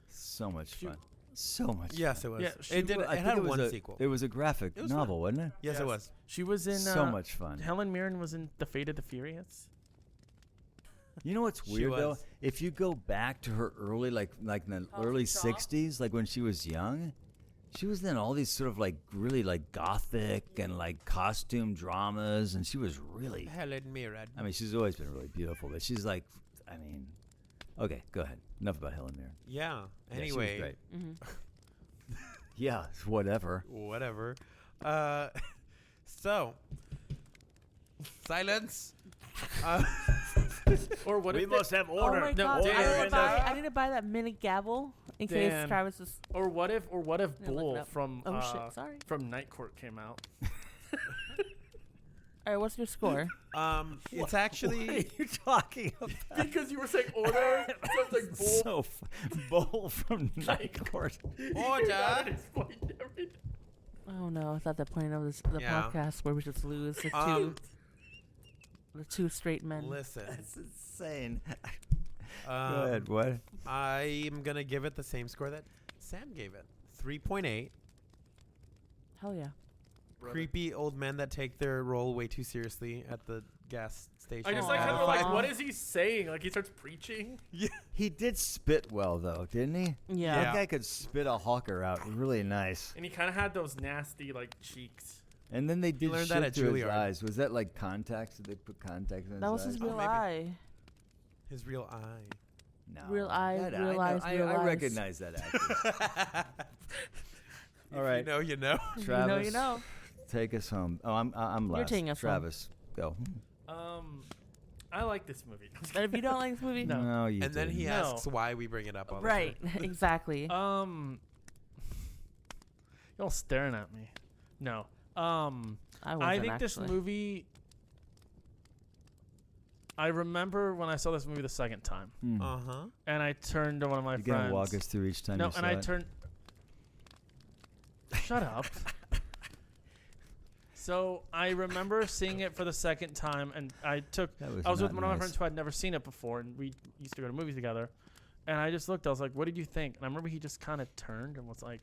So much fun. So much. Yes, it was. Yeah, it did. I It think had it was one a, sequel. It was a graphic It was novel, wasn't it? Yes, it was. She was in So much fun. Helen Mirren was in The Fate of the Furious. You know what's She weird though? was. If you go back to her early, like in the early Shaw? '60s, like when she was young, she was in all these sort of like really like gothic and like costume dramas, and she was really. Helen Mirren. I mean, she's always been really beautiful, but she's like, I mean, okay, go ahead. Enough about Helen Mirren. Yeah. Yeah, she was Anyway. great. Mm-hmm. Yeah, whatever. Whatever. So. Silence. Or what if they- have Oh my No, god! Dan. I need to buy that mini gavel in case Dan. Travis is. Or what if Yeah, look it Bull up. from Oh shit! Sorry. from Night Court came out? All right, what's your score? It's actually. What are you talking about? Because you were saying order, so it's like Bull. Bull from Night Court. Order. Explained everything. Oh no! I thought the point of the Yeah. podcast where we just lose the two straight men. Listen. That's insane. Go Um, ahead. What? I'm gonna give it the same score that Sam gave it. 3.8. Hell yeah! Creepy old men that take their role way too seriously at the gas station. I just Aw. like how they're Aw. like, what is he saying? Like he starts preaching. He did spit well, though, didn't he? Yeah. That guy could spit a hawker out really nice. And he kind of had those nasty like cheeks. And then they did learned shit that at to his Juilliard. eyes. Was that like contacts? Did they put contacts in his That was eyes? his real maybe. eye. His real eye. No. Real eye, That- real I, eyes, I, real I eyes. recognize that actor. All right, You know, you know. Travis, You know. take us home. Oh, I'm last. You're taking us home. Travis, go. I like this movie. But if you don't like this movie, No. you And then he didn't. No. asks why we bring it up all the right? time. Exactly. Y'all staring at me. No. I wasn't I think this actually. movie. I remember when I saw this movie the second time, Hmm. Uh-huh. and I turned to one of my You friends. gonna walk us through each time No, you saw and I it? turned. Shut up. So I remember seeing it for the second time, and I was with not one of my nice. friends who had never seen it before, and we used to go to movies together. And I just looked. I was like, "What did you think?" And I remember he just kind of turned and was like,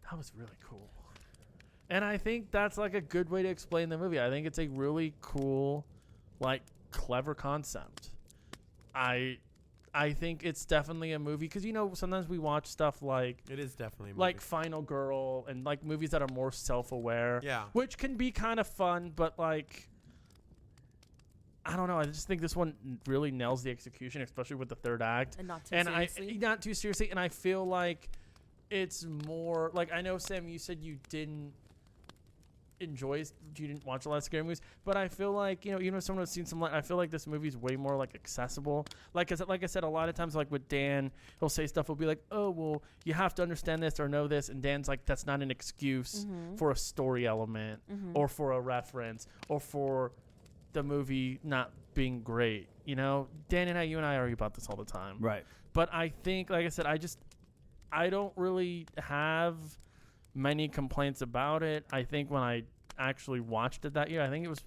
"That was really cool." And I think that's like a good way to explain the movie. I think it's a really cool, like, clever concept. I think it's definitely a movie because sometimes we watch stuff like It is definitely a like movie. Final Girl and like movies that are more self-aware, Yeah. which can be kind of fun, but like I don't know. I just think this one really nails the execution, especially with the third act. And not too And seriously. not too seriously. And I feel like it's more like I know Sam, you said you didn't you didn't watch a lot of scary movies, but I feel like even if someone has seen some, I feel like this movie's way more like accessible. Like I said, a lot of times, like with Dan, he'll say stuff. He'll be like, "Oh, well, you have to understand this or know this," and Dan's like, "That's not an excuse for a story element or for a reference or for the movie not being great." Dan and you and I argue about this all the time. Right. But I think, like I said, I don't really have many complaints about it. I think when I actually watched it that year, I think it was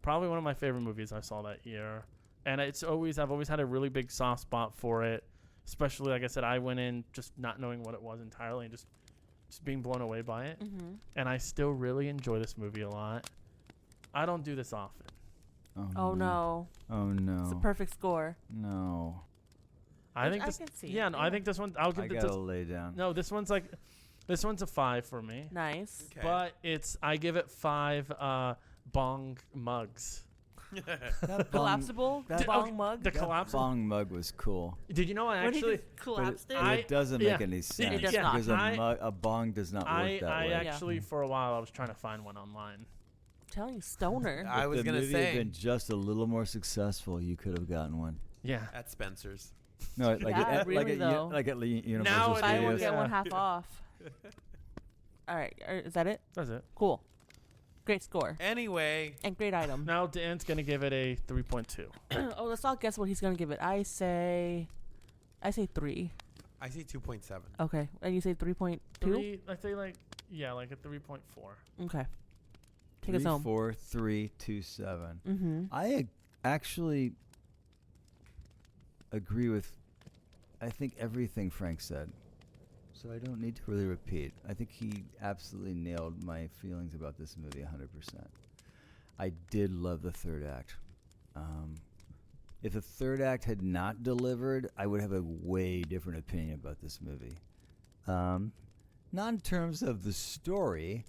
probably one of my favorite movies I saw that year. And I've always had a really big soft spot for it. Especially, like I said, I went in just not knowing what it was entirely and just being blown away by it. Mm-hmm. And I still really enjoy this movie a lot. I don't do this often. Oh no! Oh no. It's a perfect score. No. I think this. can see. Yeah, no, I think this one. I'll give I it. gotta lay down. No, this one's a 5 for me. Nice. Okay. But I give it 5 bong mugs. That Collapsible that- bong okay, mug. The that collapsible. bong mug was cool. Did you know I When he actually? just collapsed it. But it doesn't make yeah. any sense does not. because a bong does not work I that way. actually for a while I was trying to find one online. I'm telling you, stoner. I If was the gonna movie had say been just a little more successful, you could have gotten one. Yeah. at Spencer's. No, like Yeah, at, really though. like at Universal Now it Buy one is. Studios. get one Yeah. half off. All right, is that it? That's it. Cool. Great score Anyway, and great item. Now Dan's gonna give it a 3.2. Oh, let's all guess what he's gonna give it. I say 3. I see 2.7. Okay, and you say 3.2. I'd say like a 3.4. Okay, take us home. 4, 3, 2, 7. Mm-hmm. I actually agree with, I think, everything Frank said. So I don't need to really repeat. I think he absolutely nailed my feelings about this movie 100%. I did love the third act. if the third act had not delivered, I would have a way different opinion about this movie. Not in terms of the story,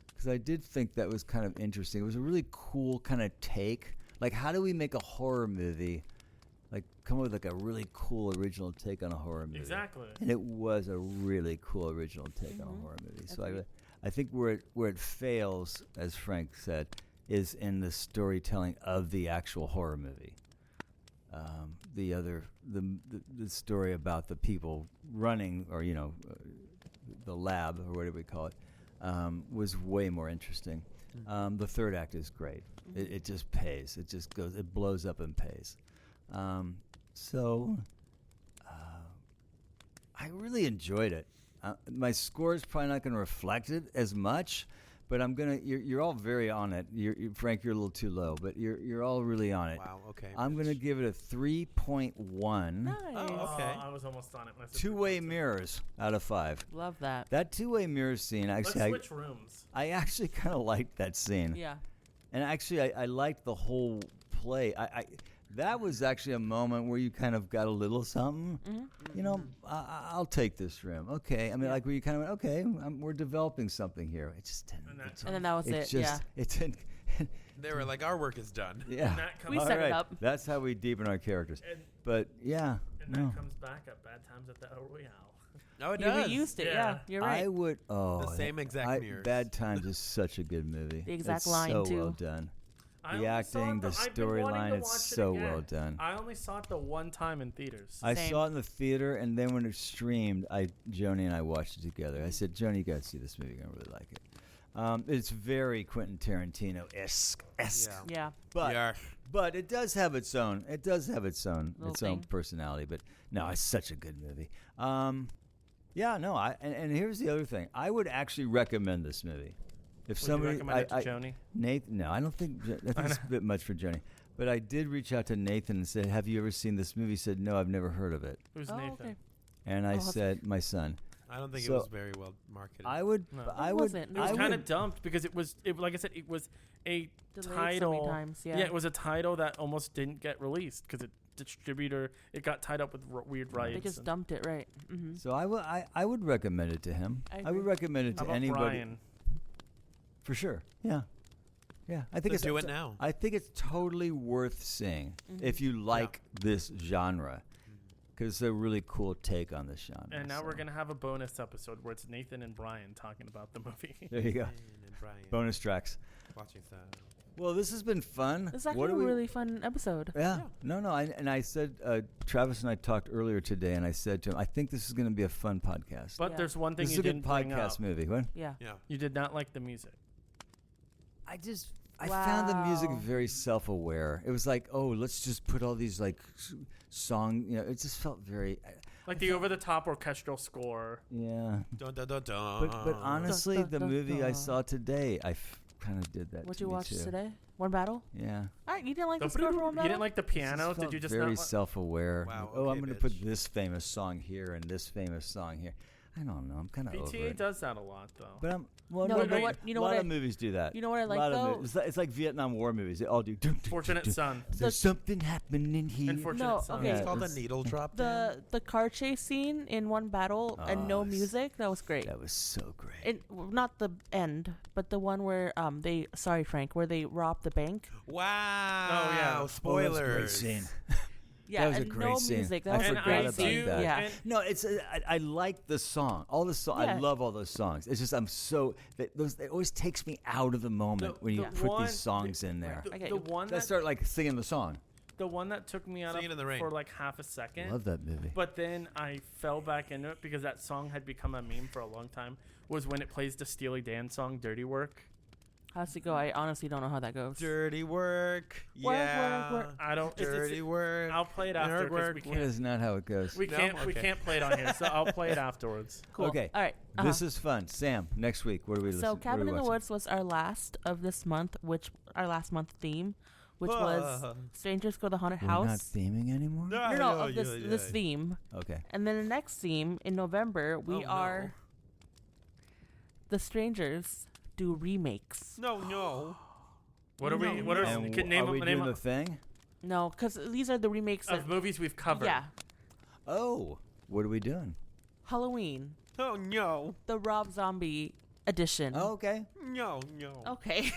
because I did think that was kind of interesting. It was a really cool kind of take. Like, how do we make a horror movie? Like, come up with like a really cool original take on a horror movie. Exactly. And it was a really cool original take on a horror movie. So I think where it fails, as Frank said, is in the storytelling of the actual horror movie. The story about the people running, or the lab, or whatever we call it, was way more interesting. The third act is great. It just pays. It just goes. It blows up and pays. I really enjoyed it. My score is probably not going to reflect it as much, but I'm gonna. You're all very on it. Frank, you're a little too low, but you're all really on it. Wow. Okay. I'm gonna give it a 3.1. Nice. Oh, okay. I was almost on it. When I said Two-way 3.2. mirrors out of 5. Love that. That two-way mirror scene, Let's actually, switch rooms. I actually kind of liked that scene. Yeah. And actually, I liked the whole play. That was actually a moment where you kind of got a little something. I'll take this room. Okay. I mean, like where you kind of went, okay, we're developing something here. It just didn't. And then that was it. Yeah. It didn't. They were like, our work is done. Yeah. And that comes, We set it up. That's how we deepen our characters. And, But yeah. and No. that comes back at Bad Times at the El Royale. No, it You does. reused it. Yeah. Yeah. You're right. I would. Oh, The same exact mirrors. Bad Times is such a good movie. The exact it's line, so too. well done. I The only acting, saw the I've been wanting to storyline, it's watch it so again. well done. I only saw it the one time in theaters. I Same. saw it in the theater, and then when it streamed, Joni and I watched it together. I said, Joni, you got to see this movie. You're going to really like it. It's very Quentin Tarantino-esque. Yeah. But it does have its own. It does have its own Little its own thing. personality. But no, it's such a good movie. Yeah, no. And here's the other thing. I would actually recommend this movie. If Would somebody, you recommend it to Joni? Nathan, no, I don't think I think it's a bit much for Joni. But I did reach out to Nathan and said, "Have you ever seen this movie?" He said, "No, I've never heard of it." Who's Oh, Nathan? okay. And I that's- said, "My son." I don't think So, it was very well marketed. I would. No. I It would. wasn't. It was I kind of would- dumped because it was, like I said, it was a Delayed so title. many times. Yeah. it was a title that almost didn't get released because it got tied up with weird rights. They just and- dumped it, right? Mm-hmm. So I would recommend it to him. I I would agree. recommend it How to about anybody Brian? for sure. Yeah. Yeah, I think Let's it's do it now. I think it's totally worth seeing if you like this genre, because it's a really cool take on this genre. And now so. we're gonna have a bonus episode where it's Nathan and Brian talking about the movie. There you go. And Brian Bonus tracks. watching stuff. Well, this has been fun. It's What actually do a we? really fun episode. Yeah. No. I said Travis and I talked earlier today, and I said to him, I think this is going to be a fun podcast. But Yeah. there's one thing This is you a good didn't bring podcast up. movie. What? Yeah. Yeah. You did not like the music. I found the music Wow. very self-aware. It was like, oh, let's just put all these like song. It just felt very. Like the over-the-top orchestral score. Yeah. Dun, dun, dun, dun. But honestly, dun, the dun, movie I dun. saw today, I kind of did that. What to you me watched too. today? One Battle? Yeah. All right, you didn't like the You score for One Battle? didn't like the piano? Just Did you felt just very not? self-aware? Wow, Oh, I'm okay, going to put bitch. this famous song here and this famous song here. I don't know. I'm kind of over PTA it. does that a lot, though. But I'm. No, no, you know what? You know a lot what of movies do that. You know what I A like lot of though? movies. It's like Vietnam War movies. They all do. Fortunate Son. There's something happening here. Unfortunate No, Son. okay. It's called a it's- needle drop. then? The car chase scene in One Battle and Oh, no it's- music, that was great. That was so great. Not the end, but the one where where they robbed the bank. Wow. Oh, yeah. Oh, that was a Spoilers. great scene. Yeah, That was a and great no scene. music. That I was a And forgot great about scene. that. Yeah. and- No, it's I like the song. All the song. I Yeah. love all those songs. It's just it always takes me out of the moment The- when you the put one- these songs in there. The, I get the you. one I that start like singing the song. the one that took me out Singing in the rain. for like half a second. Love that movie. But then I fell back into it because that song had become a meme for a long time. Was when it plays the Steely Dan song "Dirty Work." How's it go? I honestly don't know how that goes. Dirty work. Work, Yeah. work, work. I don't. Dirty work. I'll play it after because we work. That can't. is not how it goes. We No? can't. We Okay. can't play it on here, so I'll play it afterwards. Cool. Okay. All right. This is fun. Sam, next week, what are we listening? So what are Cabin we in the watching? Woods was our last of this month, our last month theme, which was Strangers Go to the Haunted We're not House. theming anymore? No, of this theme. Okay. And then the next theme in November, we Oh, no. are The Strangers do remakes. No. What are we? What are? And Can name are we name doing the thing? No, because these are the remakes Of movies we've covered. Yeah. Oh, what are we doing? Halloween, Oh no, the Rob Zombie edition. Oh, okay. no. Okay.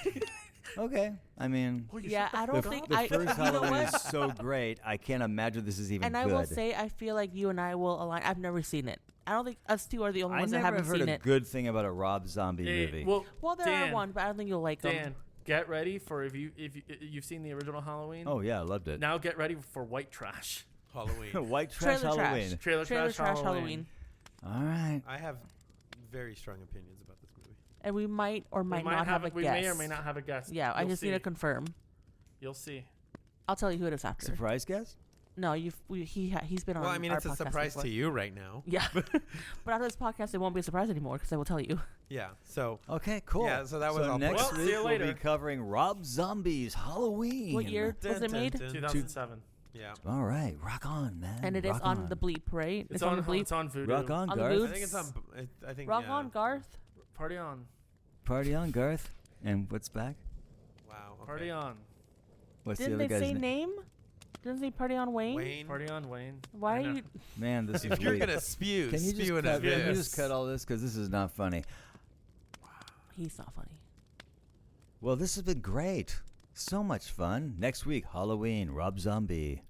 Okay. I mean, Yeah, I the, don't think the first you know Halloween what? is so great. I can't imagine this is even And good. I will say, I feel like you and I will align. I've never seen it. I don't think us two are the only I ones that never haven't heard seen a it. good thing about a Rob Zombie movie. Well, there Dan, are one, but I don't think you'll like Dan, them. get ready for if you've seen the original Halloween. Oh yeah, I loved it. Now get ready for white trash. Halloween. White trash Trailer trash. Halloween. Trailer Trailer trash trash Halloween. All right. I have very strong opinions about this movie. And we might or might we not have a we guest. may or may not have a guest. Yeah, I You'll just need see. to confirm. You'll see. I'll tell you who it is after. Surprise guest? No, he's been on. Well, I mean, our it's a podcast surprise before. to you right now. Yeah, but after this podcast, it won't be a surprise anymore because I will tell you. Yeah. So Okay, cool. Yeah, so that was all next Well, see week you we'll later. be covering Rob Zombie's Halloween. What year was it made? 2007. Yeah. All right, rock on, man. And it is Rock on the Bleep, right? It's on on the Bleep. It's on Voodoo. Rock on, On the Garth. Boots. I think it's on. I think. Rock yeah. on, Garth. Party on. Party on, Garth. And what's back? Wow. Okay. Party on. What's Didn't the they other say guy's name? name? Didn't they party on Wayne? Wayne. Party on, Wayne. Why I are know. you? Man, this is If you're weak. gonna spew, Can you spew in just cut, a can you bit. just cut all this? Because this is not funny. He's not funny. Well, this has been great. So much fun. Next week, Halloween, Rob Zombie.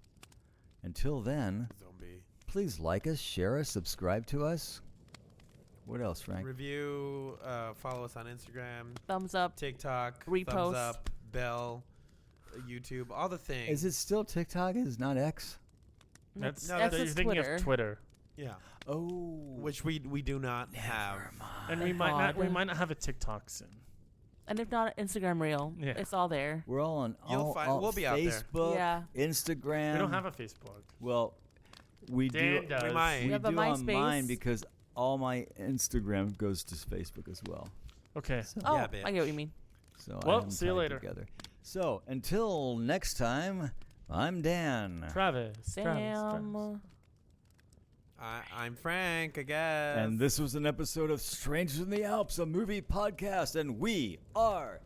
Until then, Zombie. please like us, share us, subscribe to us. What else, Frank? Review. Follow us on Instagram, Thumbs up. TikTok, Repost. thumbs up, bell, YouTube, all the things. Is it still TikTok? Is not X? That's No, that's that's you're thinking Twitter. of Twitter. Yeah. Oh. Which we do not have. And Thank we might God. not have a TikTok soon. And if not, Instagram reel. Yeah. It's all there. We're all on You'll all, find- all we'll be out there. Facebook, Yeah. Instagram. We don't have a Facebook. Well, we Dan do. does. We might. We You have a do on MySpace. mine because all my Instagram goes to Facebook as well. Okay. So, Oh, Yeah, I get what you mean. so I Well, have them see you tied later. Together. So until next time, I'm Dan. Travis. Sam. I'm Frank, I guess. And this was an episode of Strangers in the Alps, a movie podcast, and we are